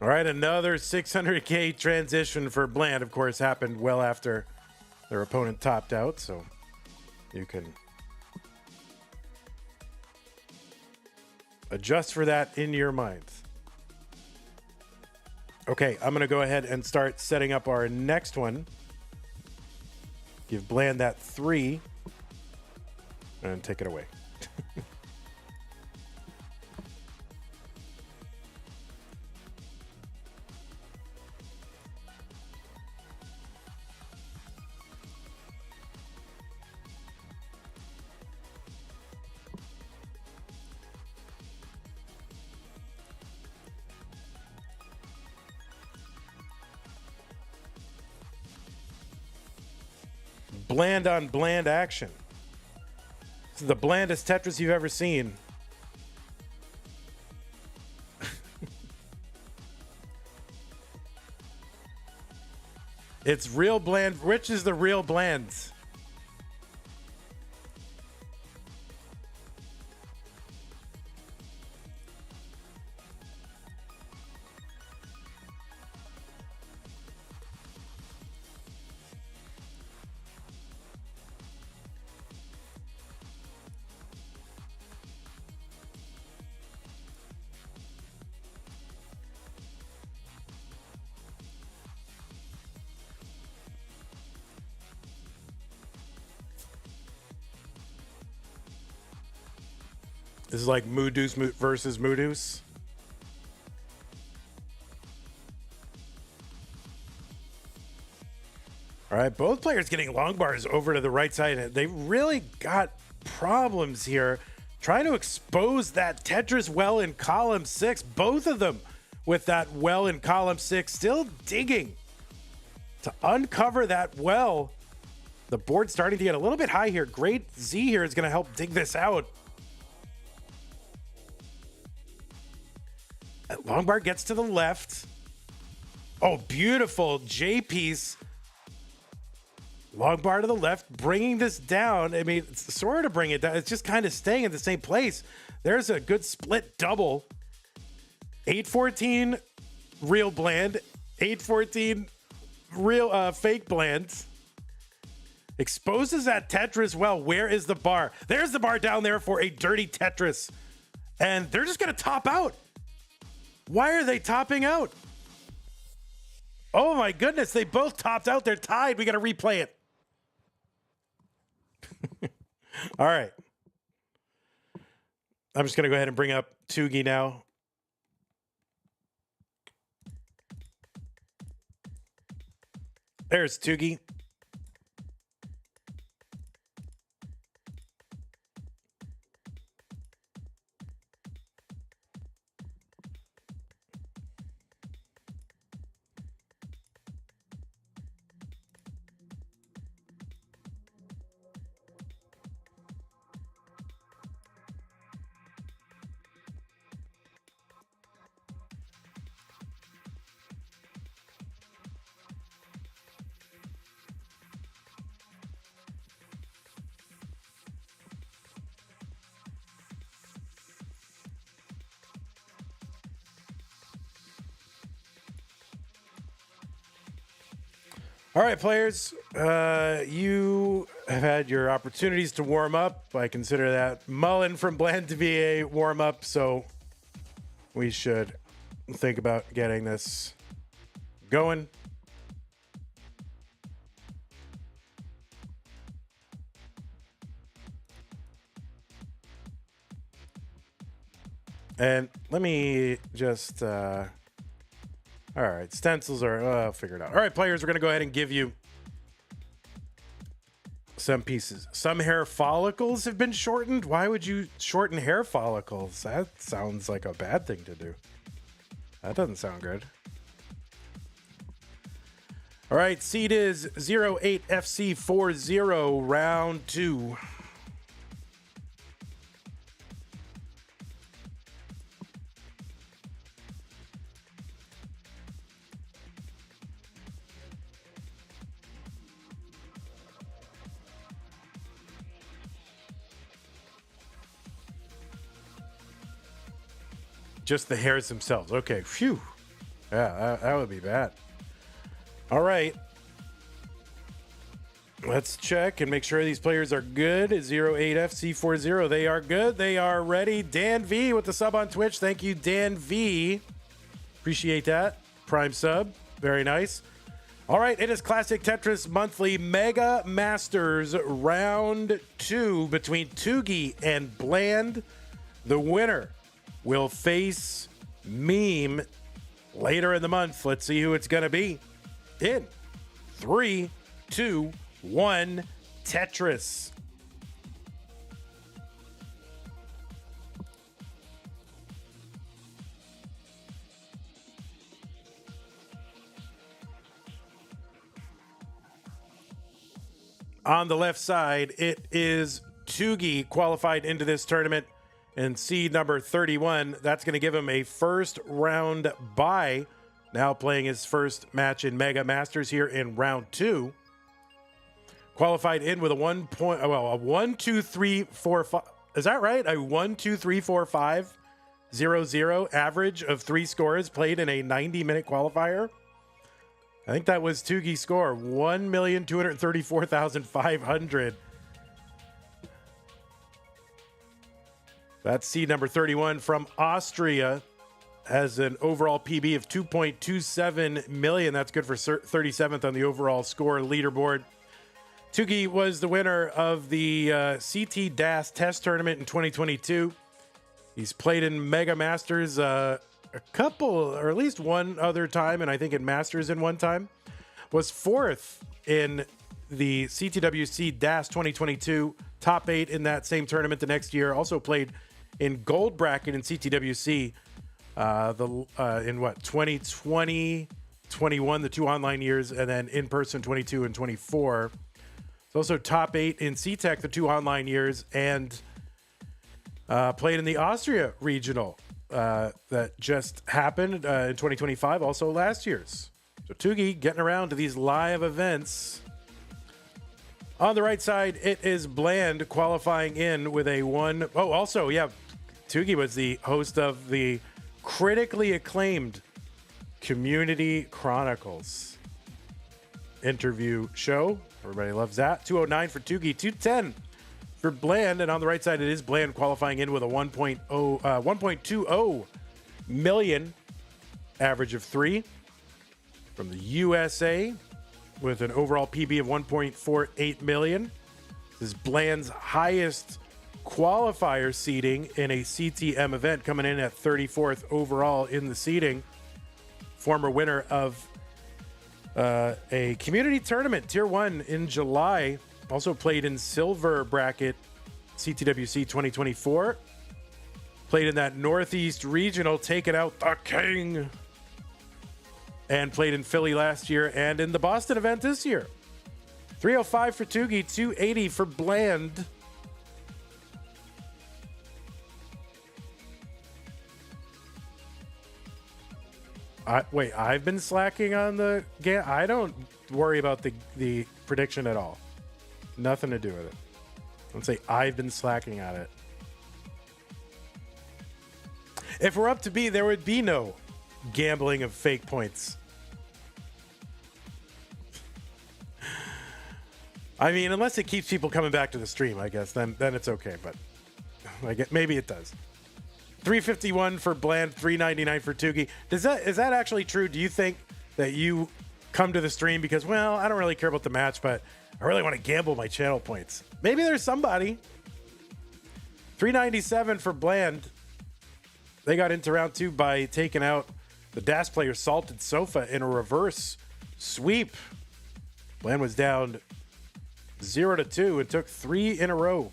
All right, another 600K transition for Bland. Of course, happened well after their opponent topped out, so you can adjust for that in your mind. Okay, I'm going to go ahead and start setting up our next one. Give Bland that 3 and take it away. Bland on Bland action. This is the blandest Tetris you've ever seen. It's realBland. Which is the realBland? This is like Moodoo's versus Moodoo's. All right, both players getting long bars over to the right side. They really got problems here trying to expose that Tetris well in column 6. Both of them with that well in column 6, still digging to uncover that well. The board starting to get a little bit high here. Great Z here is going to help dig this out. That long bar gets to the left. Oh, beautiful J piece. Long bar to the left, bringing this down. I mean, it's sort of bring it down. It's just kind of staying in the same place. There's a good split double. 814 realBland, 814 real fake bland. Exposes that Tetris well. Where is the bar? There's the bar down there for a dirty Tetris. And they're just going to top out. Why are they topping out? Oh my goodness, they both topped out. They're tied. We got to replay it. All right. I'm just going to go ahead and bring up Tuggi now. There's Tuggi. All right, players, you have had your opportunities to warm up. I consider that Mullen from Bland to be a warm up, so we should think about getting this going. And let me just... all right, stencils are I'll figure it out. All right, players, we're going to go ahead and give you some pieces. Some hair follicles have been shortened. Why would you shorten hair follicles? That sounds like a bad thing to do. That doesn't sound good. All right, seed is 08FC40, round 2. Just the hairs themselves. Okay, phew. Yeah, that would be bad. All right. Let's check and make sure these players are good. 08FC40, they are good. They are ready. Dan V with the sub on Twitch. Thank you, Dan V. Appreciate that. Prime sub. Very nice. All right, it is Classic Tetris Monthly Mega Masters round 2 between Tuggi and Bland. The winner will face Meme later in the month. Let's see who it's going to be. In 3, 2, 1, Tetris. On the left side, it is Tuggi qualified into this tournament. And seed number 31, that's going to give him a first round bye now playing his first match in Mega Masters here in round 2. Qualified in with a 1, 2, 3, 4, 5. Is that right? A 1, 2, 3, 4, 5, 0, 0 average of 3 scores played in a 90-minute qualifier. I think that was Tuggi's score, 1,234,500. That's seed number 31 from Austria. Has an overall PB of 2.27 million. That's good for 37th on the overall score leaderboard. Tuggi was the winner of the CT DAS test tournament in 2022. He's played in Mega Masters a couple, or at least one other time, and I think in Masters in one time. Was 4th in the CTWC DAS 2022, top 8 in that same tournament the next year. Also played in gold bracket in CTWC in 2020, 21, the 2 online years, and then in person 22 and 24. It's also top 8 in CTEC the 2 online years, and played in the Austria regional that just happened in 2025, also last year's. So Tuggi getting around to these live events. On the right side, it is Bland qualifying in with a 1. Oh, also, yeah, Tuggi was the host of the critically acclaimed Community Chronicles interview show. Everybody loves that. 209 for Tuggi, 210 for Bland. And on the right side, it is Bland qualifying in with a 1.20 million average of 3 from the USA with an overall PB of 1.48 million. This is Bland's highest qualifier seeding in a CTM event, coming in at 34th overall in the seeding. Former winner of a community tournament, Tier 1 in July. Also played in silver bracket CTWC 2024. Played in that Northeast Regional, taking out the King. And played in Philly last year and in the Boston event this year. 305 for Tuggi, 280 for Bland. Wait, I've been slacking on the game. I don't worry about the prediction at all. Nothing to do with it. Don't say I've been slacking on it. If we're up to B, there would be no gambling of fake points. I mean, unless it keeps people coming back to the stream, I guess, then it's okay. But maybe it does. 351 for Bland, 399 for Tuggi. Is that actually true? Do you think that you come to the stream because, well, I don't really care about the match, but I really want to gamble my channel points? Maybe there's somebody. 397 for Bland. They got into round 2 by taking out the DAS player SaltedSofa in a reverse sweep. Bland was down 0-2 and took 3 in a row.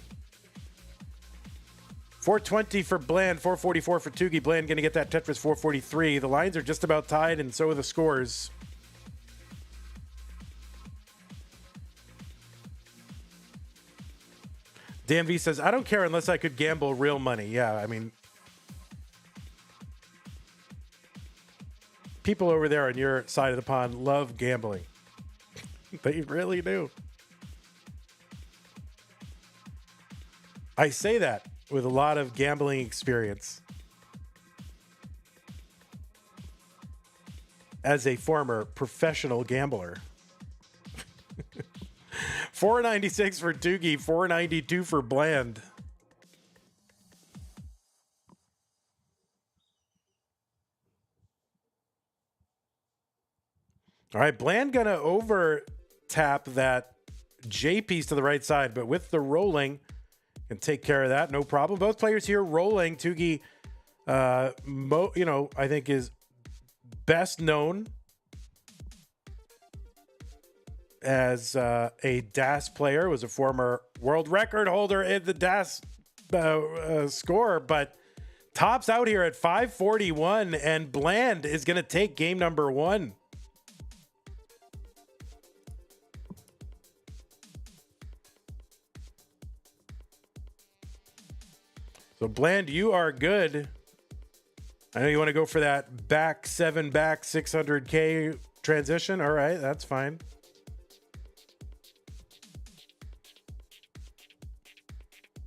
420 for Bland, 444 for Tuggi. Bland going to get that Tetris 443. The lines are just about tied, and so are the scores. Dan V says, I don't care unless I could gamble real money. Yeah, I mean, people over there on your side of the pond love gambling. They really do. I say that with a lot of gambling experience as a former professional gambler. 496 for Tuggi, 492 for Bland. All right, Bland gonna over tap that J piece to the right side, but with the rolling, can take care of that, no problem. Both players here rolling. Tuggi, I think is best known as a DAS player, was a former world record holder in the DAS score, but tops out here at 541, and Bland is going to take game number 1. So Bland, you are good I know you want to go for that back 600K transition. All right, that's fine.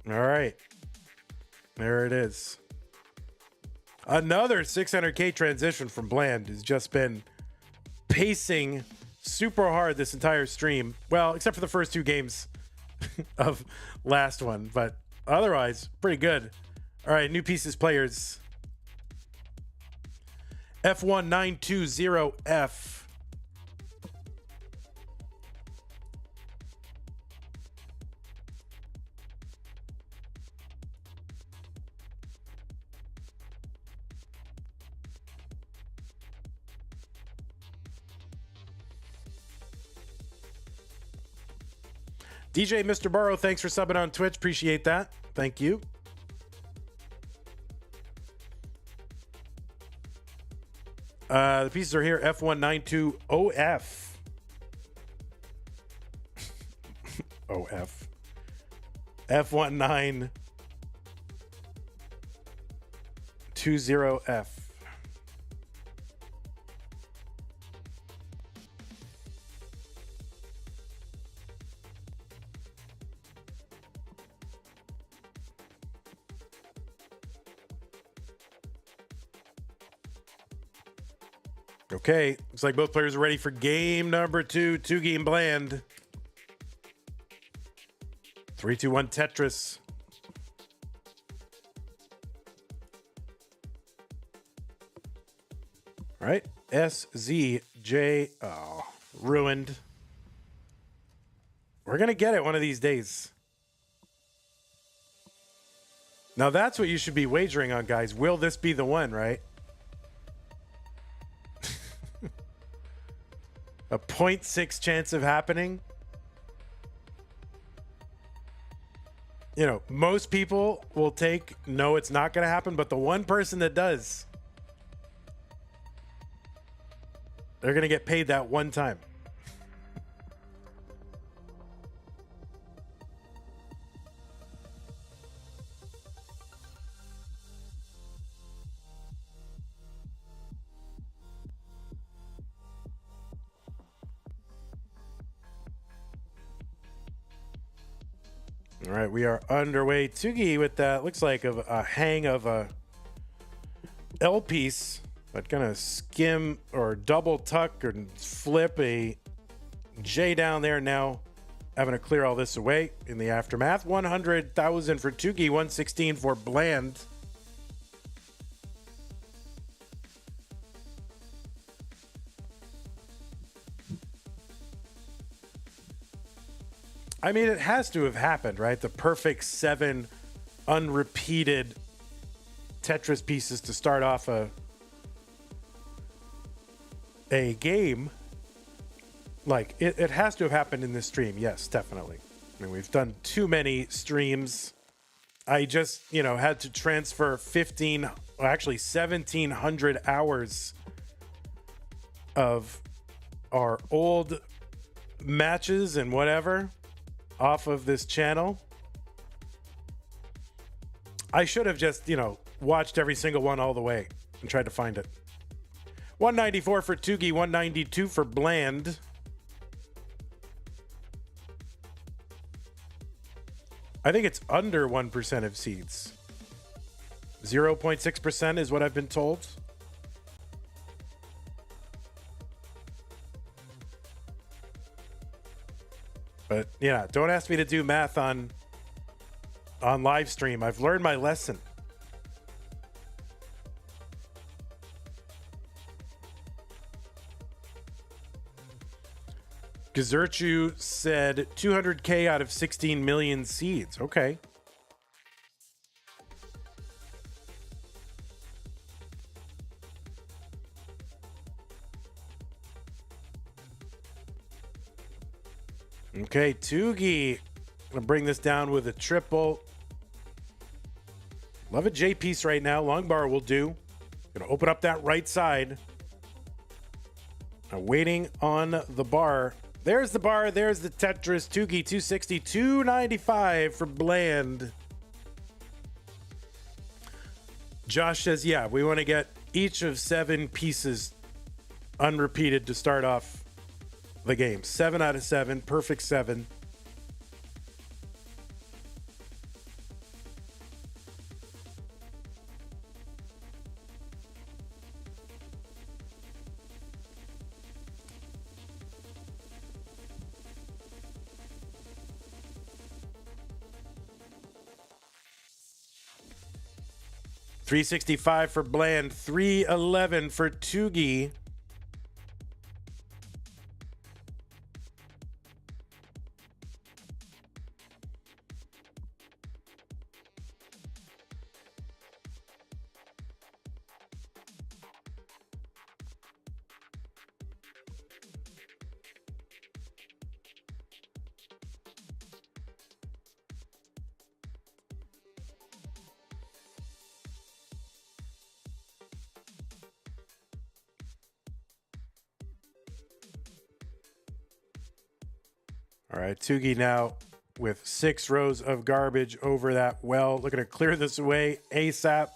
All right. There it is. Another 600K transition from Bland has just been pacing super hard this entire stream. Well, except for the first two games of last one, but otherwise, pretty good. All right, new pieces players. F1920F. DJ Mr. Burrow, thanks for subbing on Twitch. Appreciate that. Thank you. The pieces are here. F1920F. OF. F1920F. Okay, looks like both players are ready for game number 2. Tuggi and Bland. 3, 2, 1 Tetris. All right, SZJ. Oh, ruined. We're going to get it one of these days. Now that's what you should be wagering on, guys. Will this be the one, right? A 0.6 chance of happening. You know, most people will take, no, it's not going to happen, but the one person that does, they're going to get paid that one time. All right, we are underway. Tuggi with that, looks like a hang of a L piece, but gonna skim or double tuck or flip a J down there now. Having to clear all this away in the aftermath. 100,000 for Tuggi, 116 for Bland. I mean, it has to have happened, right? The perfect 7 unrepeated Tetris pieces to start off a game. Like, it has to have happened in this stream. Yes, definitely. I mean, we've done too many streams. I just, you know, had to transfer 1,700 hours of our old matches and whatever off of this channel. I should have just, you know, watched every single one all the way and tried to find it. 194 for Tuggi, 192 for Bland. I think it's under 1% of seeds. 0.6% is what I've been told. But yeah, don't ask me to do math on live stream. I've learned my lesson. Gazurchu said 200K out of 16 million seeds. Okay. Okay, Tuggi. Gonna bring this down with a triple. Love a J piece right now. Long bar will do. Gonna open up that right side. Now waiting on the bar. There's the bar. There's the Tetris. Tuggi 260, 295 for Bland. Josh says, yeah, we want to get each of 7 pieces unrepeated to start off the game. 7 out of 7, perfect 7. $365 for Bland, $311 for Tuggi. All right, Tuggi now with 6 rows of garbage over that well. Looking to clear this away ASAP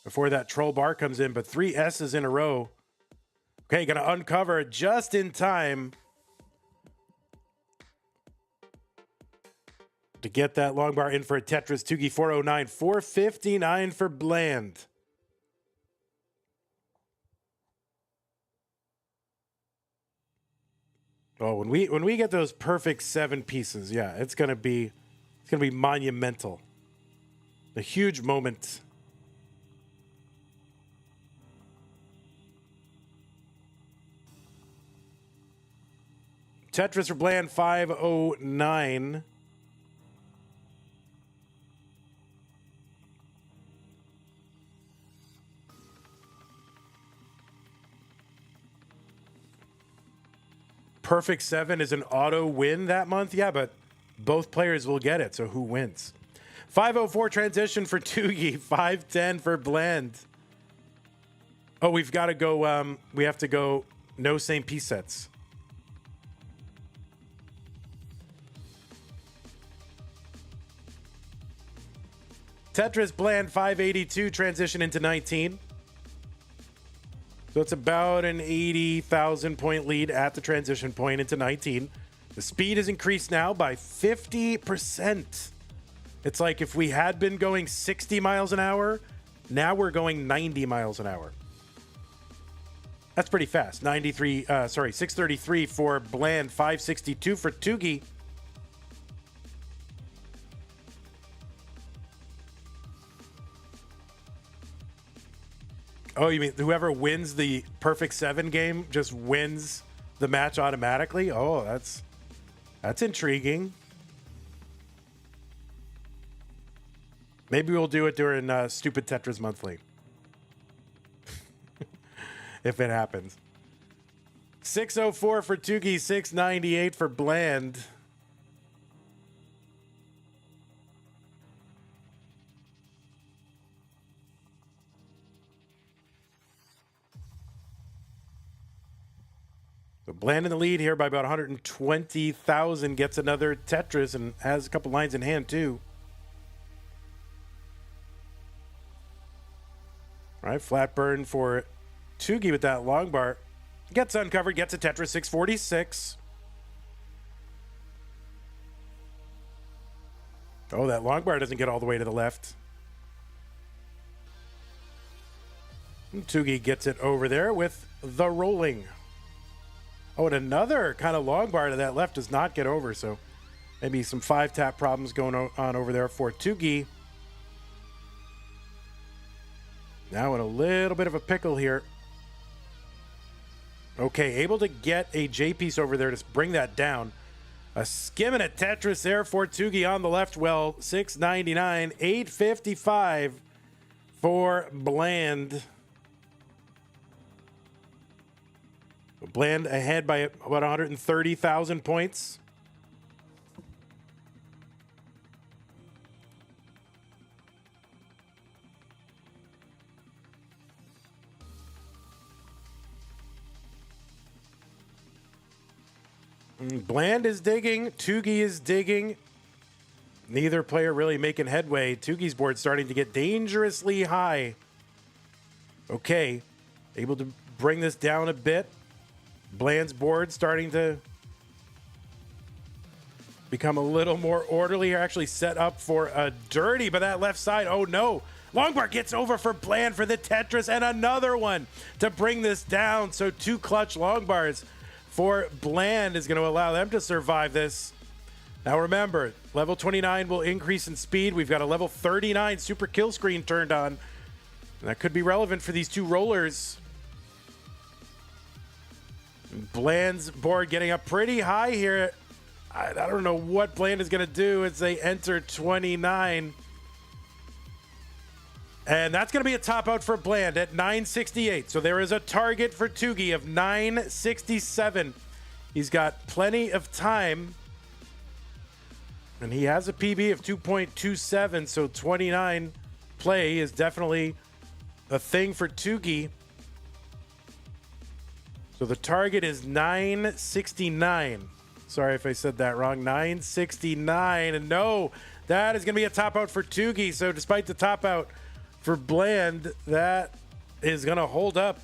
before that troll bar comes in, but 3 S's in a row. Okay, gonna uncover just in time to get that long bar in for a Tetris. Tuggi 409, 459 for Bland. Oh, when we get those perfect 7 pieces, yeah, it's gonna be monumental. A huge moment. Tetris for Bland 509. Perfect 7 is an auto win that month. Yeah, but both players will get it. So who wins? 504 transition for Tuggi. 510 for Bland. Oh, we've got to go. We have to go no same piece sets. Tetris Bland 582 transition into 19. So it's about an 80,000 point lead at the transition point into 19. The speed is increased now by 50%. It's like if we had been going 60 miles an hour, now we're going 90 miles an hour. That's pretty fast. 633 for Bland, 562 for Tuggi. Oh, you mean whoever wins the perfect 7 game just wins the match automatically? Oh, that's intriguing. Maybe we'll do it during Stupid Tetris Monthly. If it happens. 604 for Tuggi, 698 for Bland. So Bland in the lead here by about 120,000, gets another Tetris and has a couple lines in hand too. All right, flat burn for Tuggi with that long bar. Gets uncovered, gets a Tetris, 646. Oh, that long bar doesn't get all the way to the left. And Tuggi gets it over there with the rolling. Oh, and another kind of long bar to that left does not get over, so maybe some 5-tap problems going on over there for Tuggi. Now in a little bit of a pickle here. Okay, able to get a J piece over there to bring that down. A skim and a Tetris there for Tuggi on the left well. 699, 855 for Bland. Bland ahead by about 130,000 points. Bland is digging. Tuggi is digging. Neither player really making headway. Tuggi's board starting to get dangerously high. Okay, able to bring this down a bit. Bland's board starting to become a little more orderly here. Actually set up for a dirty, but that left side, oh no. Longbar gets over for Bland for the Tetris, and another one to bring this down. So 2 clutch Longbars for Bland is going to allow them to survive this. Now remember, level 29 will increase in speed. We've got a level 39 super kill screen turned on. And that could be relevant for these 2 rollers. Bland's board getting up pretty high here. I don't know what Bland is going to do as they enter 29. And that's going to be a top out for Bland at 968. So there is a target for Tuggi of 967. He's got plenty of time. And he has a PB of 2.27. So 29 play is definitely a thing for Tuggi. So the target is 969. Sorry if I said that wrong. 969. And no, that is going to be a top out for Tuggi. So despite the top out for Bland, that is going to hold up.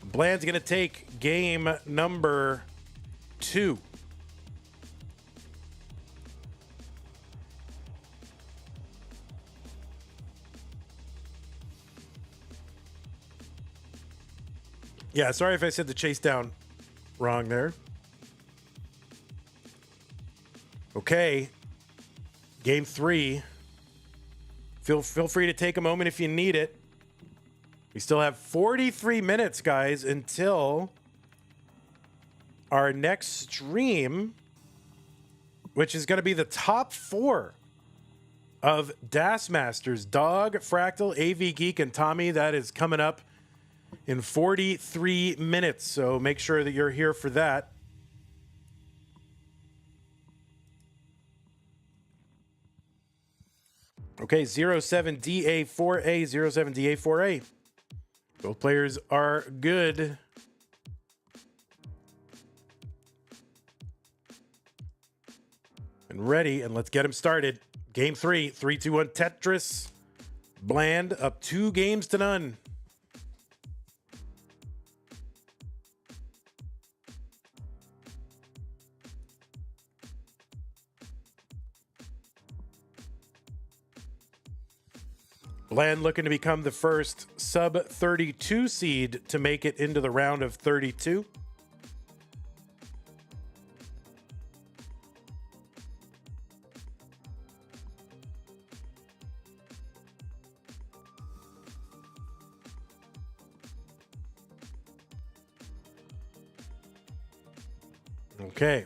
Bland's going to take game number 2. Yeah, sorry if I said the chase down wrong there. Okay, game 3. Feel free to take a moment if you need it. We still have 43 minutes, guys, until our next stream, which is going to be the top 4 of DAS Masters. Dog, Fractal, AV Geek, and Tommy. That is coming up in 43 minutes, so make sure that you're here for that. Okay, 07DA4A, 07DA4A. Both players are good. And ready, and let's get them started. Game 3, 3-2-1 Tetris. Bland up 2 games to none. Bland looking to become the first sub-32 seed to make it into the round of 32. Okay.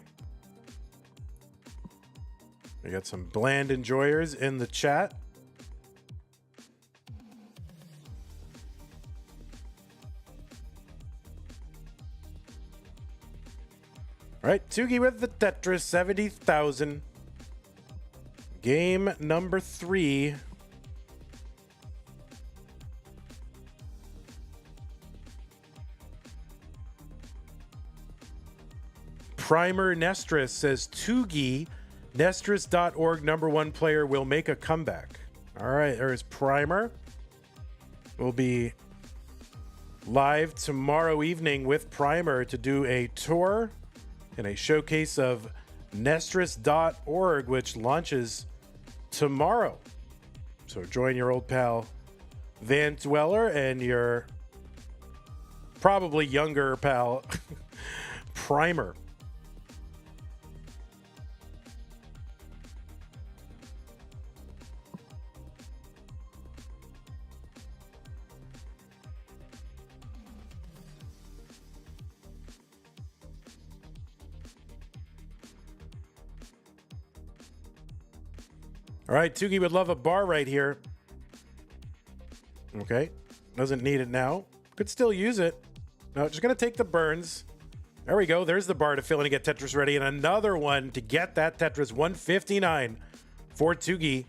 We got some Bland enjoyers in the chat. All right, Tuggi with the Tetris, 70,000. Game number 3. Primer Nestress says Tuggi, Nestress.org #1 player will make a comeback. All right, there's Primer. We'll be live tomorrow evening with Primer to do a tour and a showcase of Nestress.org, which launches tomorrow. So join your old pal Van Dweller and your probably younger pal Primer. All right, Tuggi would love a bar right here. Okay, doesn't need it now. Could still use it. No, just going to take the burns. There we go. There's the bar to fill in and get Tetris ready. And another one to get that Tetris, 159 for Tuggi.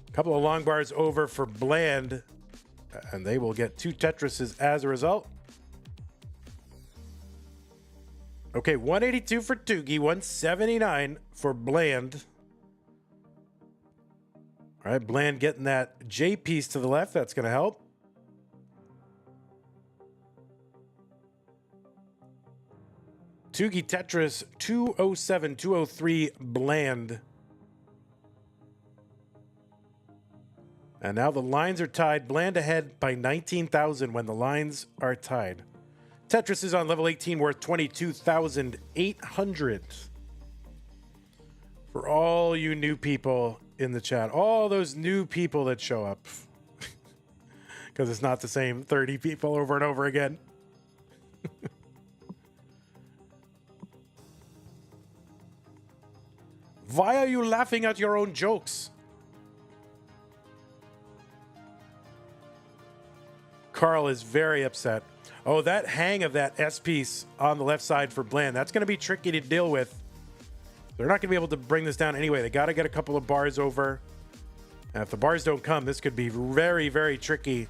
A couple of long bars over for Bland. And they will get 2 Tetrises as a result. Okay, 182 for Tuggi, 179 for Bland. All right, Bland getting that J piece to the left. That's going to help. Tuggi Tetris 207, 203 bland. And now the lines are tied. Bland ahead by 19,000 when the lines are tied. Tetris is on level 18 worth 22,800. For all you new people in the chat, all those new people that show up. Because it's not the same 30 people over and over again. Why are you laughing at your own jokes? Carl is very upset. Oh, that hang of that S piece on the left side for Bland, that's going to be tricky to deal with. They're not going to be able to bring this down anyway. They got to get a couple of bars over. And if the bars don't come, this could be very, very tricky.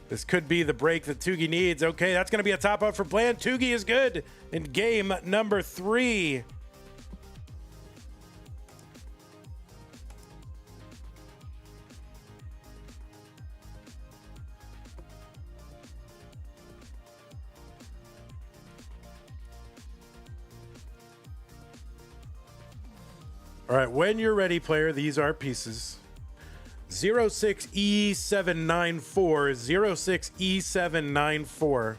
This could be the break that Tuggi needs. Okay, that's going to be a top out for Bland. Tuggi is good in game number 3. All right, when you're ready, player, these are pieces. 06E794, 06E794.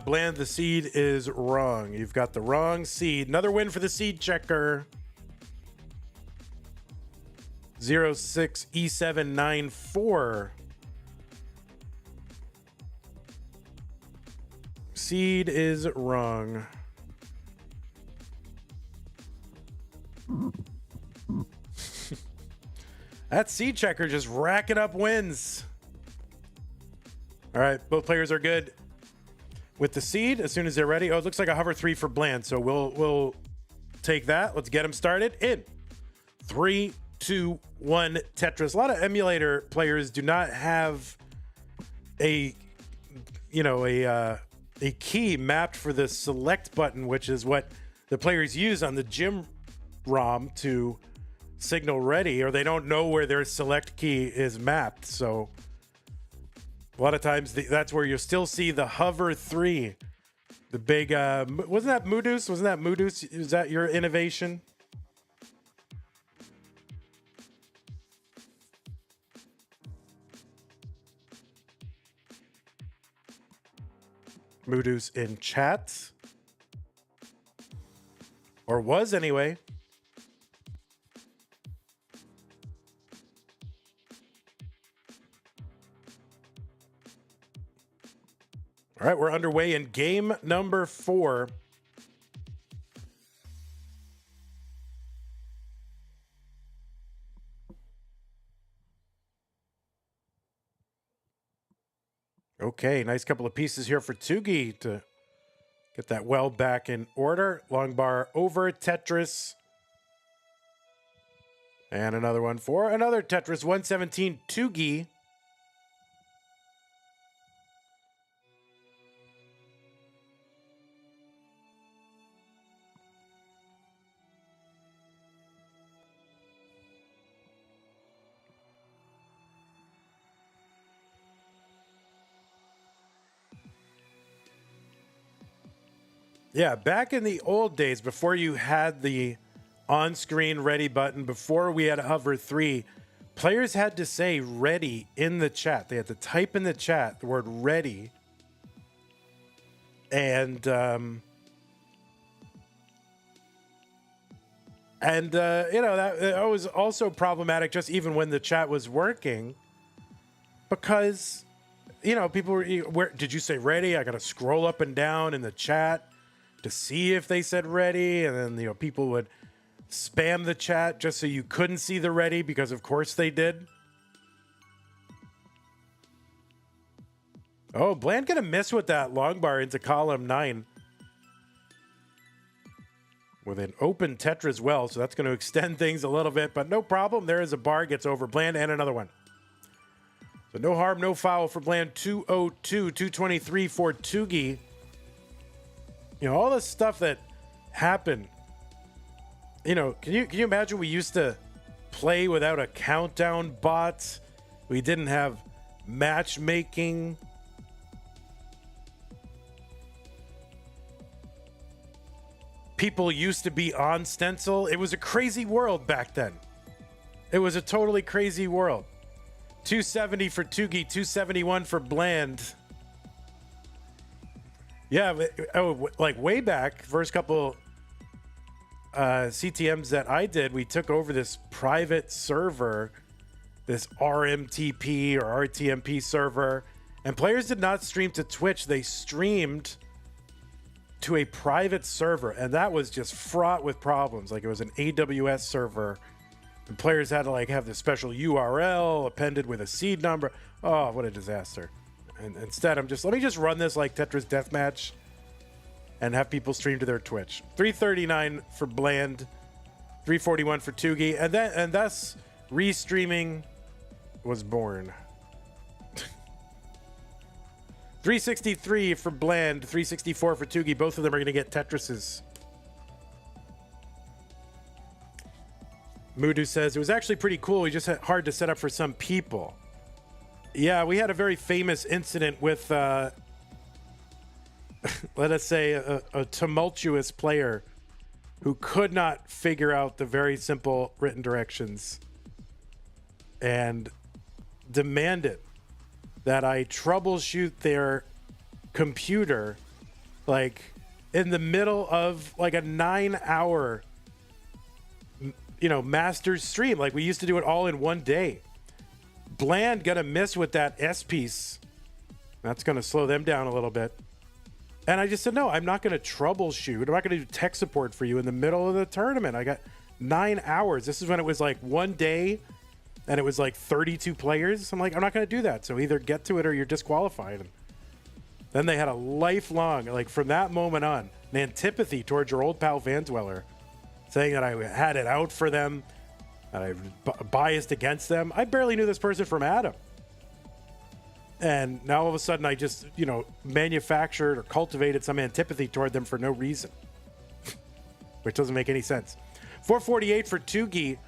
Bland, the seed is wrong. You've got the wrong seed. Another win for the seed checker. 06E794. Seed is wrong. That seed checker just racking up wins. All right, both players are good. With the seed, as soon as they're ready. Oh, it looks like a hover 3 for Bland, so we'll take that. Let's get them started in 3, 2, 1. Tetris. A lot of emulator players do not have a key mapped for the select button, which is what the players use on the Gym ROM to signal ready, or they don't know where their select key is mapped. So a lot of times that's where you'll still see the hover 3. The big, wasn't that Moodus? Wasn't that Moodus? Is that your innovation? Moodus in chat. Or was anyway. All right, we're underway in game number 4. Okay, nice couple of pieces here for Tuggi to get that well back in order. Long bar over Tetris. And another one for another Tetris 117 Tuggi. Yeah, back in the old days, before you had the on-screen ready button, before we had hover 3, players had to say ready in the chat. They had to type in the chat the word ready. And And, you know, that was also problematic just even when the chat was working because, you know, people were, where did you say ready? I got to scroll up and down in the chat to see if they said ready. And then, you know, people would spam the chat just so you couldn't see the ready because, of course, they did. Oh, Bland gonna miss with that long bar into column 9. With an open Tetra as well, so that's going to extend things a little bit, but no problem. There is a bar, gets over Bland, and another one. So no harm, no foul for Bland. 202, 223 for Tuggi. You know, all the stuff that happened. You know, can you imagine we used to play without a countdown bot? We didn't have matchmaking. People used to be on stencil. It was a crazy world back then. It was a totally crazy world. 270 for Tuggi, 271 for Bland. Yeah, like way back, first couple CTMs that I did, we took over this private server, this RMTP or RTMP server, and players did not stream to Twitch. They streamed to a private server, and that was just fraught with problems. Like, it was an AWS server, and players had to like have this special URL appended with a seed number. Oh, what a disaster. And instead, let me just run this like Tetris Deathmatch and have people stream to their Twitch. 339 for Bland, 341 for Tuggi, and thus restreaming was born. 363 for Bland, 364 for Tuggi. Both of them are going to get Tetrises. Mudu says, it was actually pretty cool. We just had hard to set up for some people. Yeah, we had a very famous incident with, let us say, a tumultuous player who could not figure out the very simple written directions and demanded that I troubleshoot their computer like in the middle of like a 9-hour, you know, Masters stream. Like, we used to do it all in one day. Bland gonna miss with that S piece. That's gonna slow them down a little bit. And I just said, no, I'm not gonna troubleshoot. I'm not gonna do tech support for you in the middle of the tournament. I got 9 hours. This is when it was like one day and it was like 32 players. I'm like, I'm not going to do that. So either get to it or you're disqualified. And then they had a lifelong, like from that moment on, an antipathy towards your old pal Van Dweller, saying that I had it out for them, that I was biased against them. I barely knew this person from Adam. And now all of a sudden I just, you know, manufactured or cultivated some antipathy toward them for no reason, which doesn't make any sense. 448 for Tuggi,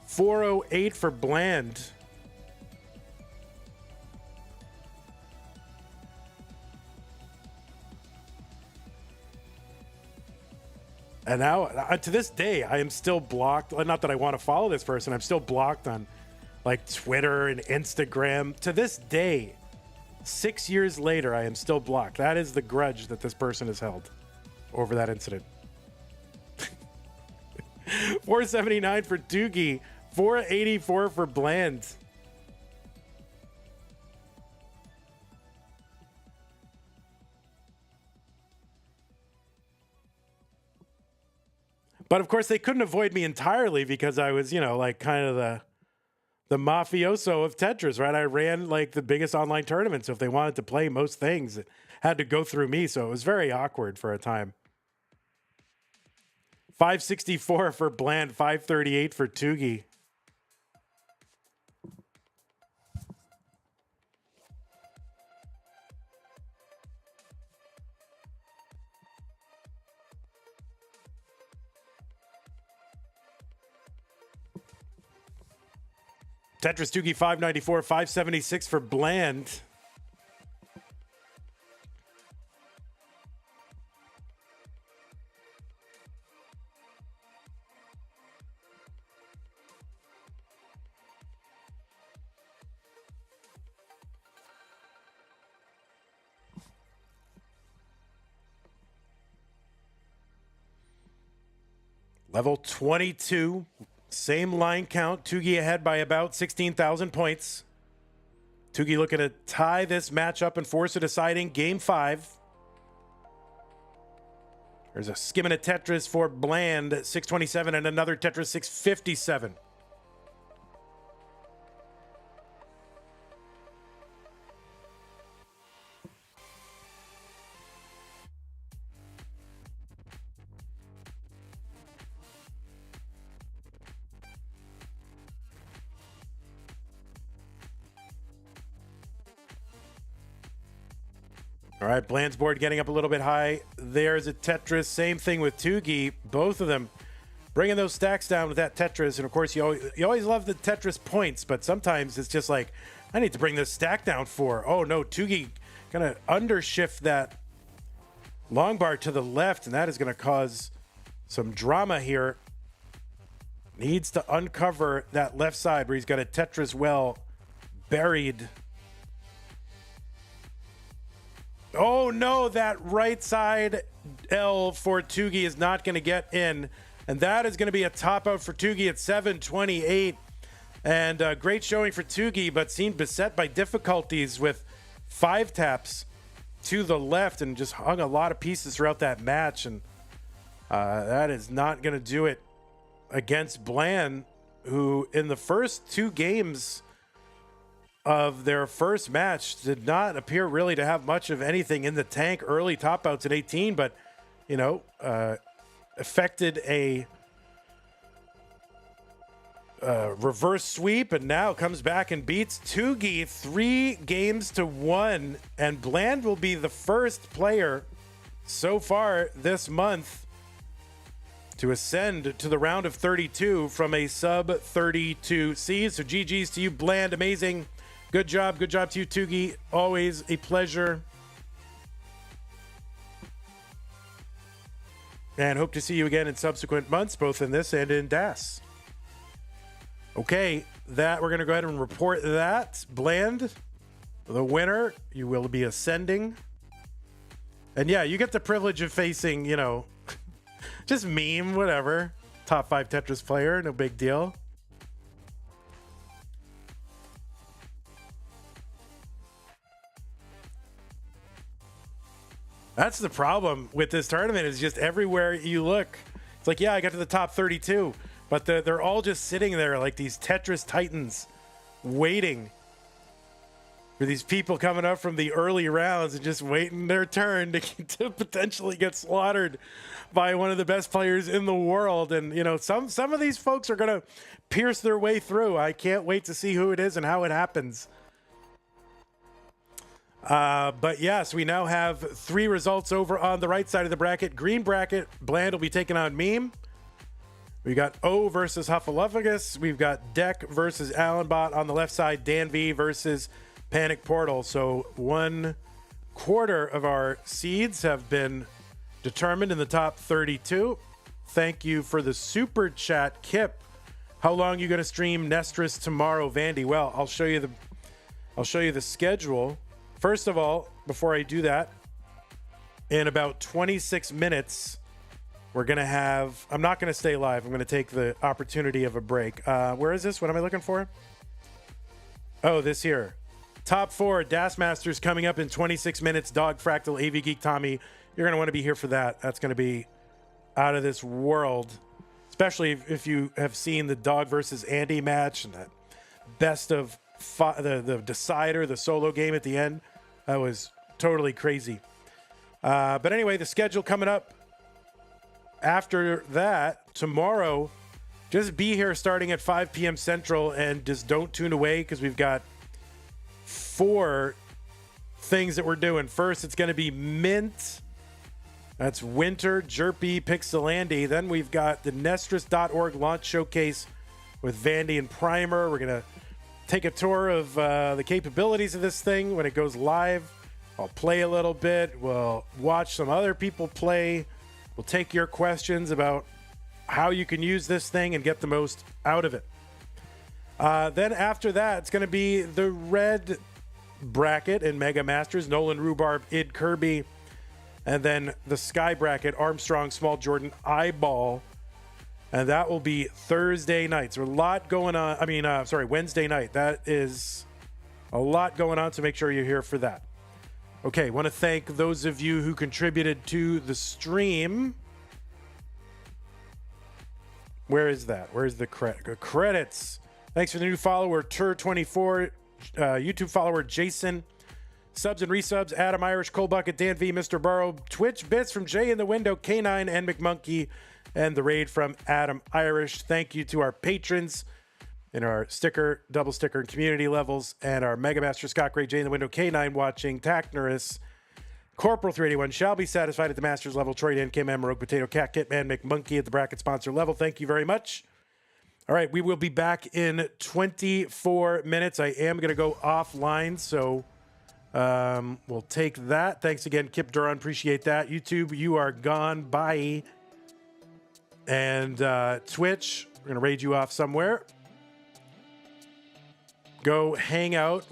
408 for Bland. And now, to this day, I am still blocked. Not that I want to follow this person. I'm still blocked on like Twitter and Instagram. To this day, 6 years later, I am still blocked. That is the grudge that this person has held over that incident. 479 for Tuggi, 484 for Bland. But of course, they couldn't avoid me entirely because I was, you know, like kind of the mafioso of Tetris, right? I ran like the biggest online tournament. So if they wanted to play most things, it had to go through me. So it was very awkward for a time. 564 for Bland, 538 for Tuggi. Tetris Tugi 594, 576 for Bland. Level 22. Same line count. Tuggi ahead by about 16,000 points. Tuggi looking to tie this matchup and force a deciding game 5. There's a skimming a Tetris for Bland, 627, and another Tetris 657. All right, Bland's board getting up a little bit high. There's a Tetris. Same thing with Tuggi. Both of them bringing those stacks down with that Tetris. And, of course, you always love the Tetris points, but sometimes it's just like, I need to bring this stack down for. Oh, no, Tuggi going to undershift that long bar to the left, and that is going to cause some drama here. Needs to uncover that left side where he's got a Tetris well buried. Oh no, that right side L for Tuggi is not going to get in. And that is going to be a top out for Tuggi at 728. And great showing for Tuggi, but seen beset by difficulties with 5 taps to the left and just hung a lot of pieces throughout that match. And that is not going to do it against Bland, who in the first 2 games of their first match did not appear really to have much of anything in the tank. Early top outs at 18, but you know, affected a reverse sweep, and now comes back and beats Tuggi 3-1, and Bland will be the first player so far this month to ascend to the round of 32 from a sub 32 seed. So GG's to you, Bland. Amazing. Good job to you, Tuggi. Always a pleasure. And hope to see you again in subsequent months, both in this and in DAS. Okay, we're going to go ahead and report that. Bland, the winner. You will be ascending. And yeah, you get the privilege of facing, you know, just meme, whatever. Top 5 Tetris player, no big deal. That's the problem with this tournament, is just everywhere you look, it's like, yeah, I got to the top 32, but they're all just sitting there like these Tetris titans waiting for these people coming up from the early rounds and just waiting their turn to potentially get slaughtered by one of the best players in the world. And, you know, some of these folks are going to pierce their way through. I can't wait to see who it is and how it happens. But yes, we now have 3 results over on the right side of the bracket. Green bracket, Bland will be taking on Meme. We got O versus Huffaluffagus. We've got Deck versus Allenbot on the left side. Dan V versus Panic Portal. So 1/4 of our seeds have been determined in the top 32. Thank you for the super chat, Kip. How long are you going to stream Nestris tomorrow, Vandy? Well, I'll show you the schedule. First of all, before I do that, in about 26 minutes, we're going to have... I'm not going to stay live. I'm going to take the opportunity of a break. Where is this? What am I looking for? Oh, this here. Top 4 DAS Masters coming up in 26 minutes. Dog, Fractal, AV Geek, Tommy. You're going to want to be here for that. That's going to be out of this world. Especially if you have seen the Dog versus Andy match and that best of the decider, the solo game at the end. That was totally crazy. But anyway, the schedule coming up after that, tomorrow, just be here starting at 5 p.m. Central, and just don't tune away because we've got 4 things that we're doing. First, it's going to be Mint. That's Winter, Jerpy, Pixelandy. Then we've got the Nestris.org launch showcase with Vandy and Primer. We're going to take a tour of the capabilities of this thing when it goes live. I'll play a little bit. We'll watch some other people play. We'll take your questions about how you can use this thing and get the most out of it. Then after that, it's going to be the red bracket in Mega Masters. Nolan, Rhubarb, Id, Kirby. And then the sky bracket, Armstrong, Small Jordan, Eyeball. And that will be Thursday night. So a lot going on. I mean, Wednesday night. That is a lot going on, so make sure you're here for that. Okay, want to thank those of you who contributed to the stream. Where is that? Where's the credits? Thanks for the new follower, Tur24, YouTube follower, Jason. Subs and resubs, Adam Irish, Cole Bucket, Dan V, Mr. Burrow, Twitch bits from Jay in the Window, K9, and McMonkey, and the raid from Adam Irish. Thank you to our patrons in our sticker, double sticker, and community levels, and our Mega Master Scott Gray, Jay in the Window, K9 watching, Tacnerus, Corporal 381 shall be satisfied at the Masters level, Troy Dan, KM, Rogue Potato, Cat Kitman, McMonkey at the bracket sponsor level. Thank you very much. All right, we will be back in 24 minutes. I am going to go offline, so we'll take that. Thanks again, Kip Duran. Appreciate that. YouTube, you are gone. Bye. And Twitch, we're going to raid you off somewhere. Go hang out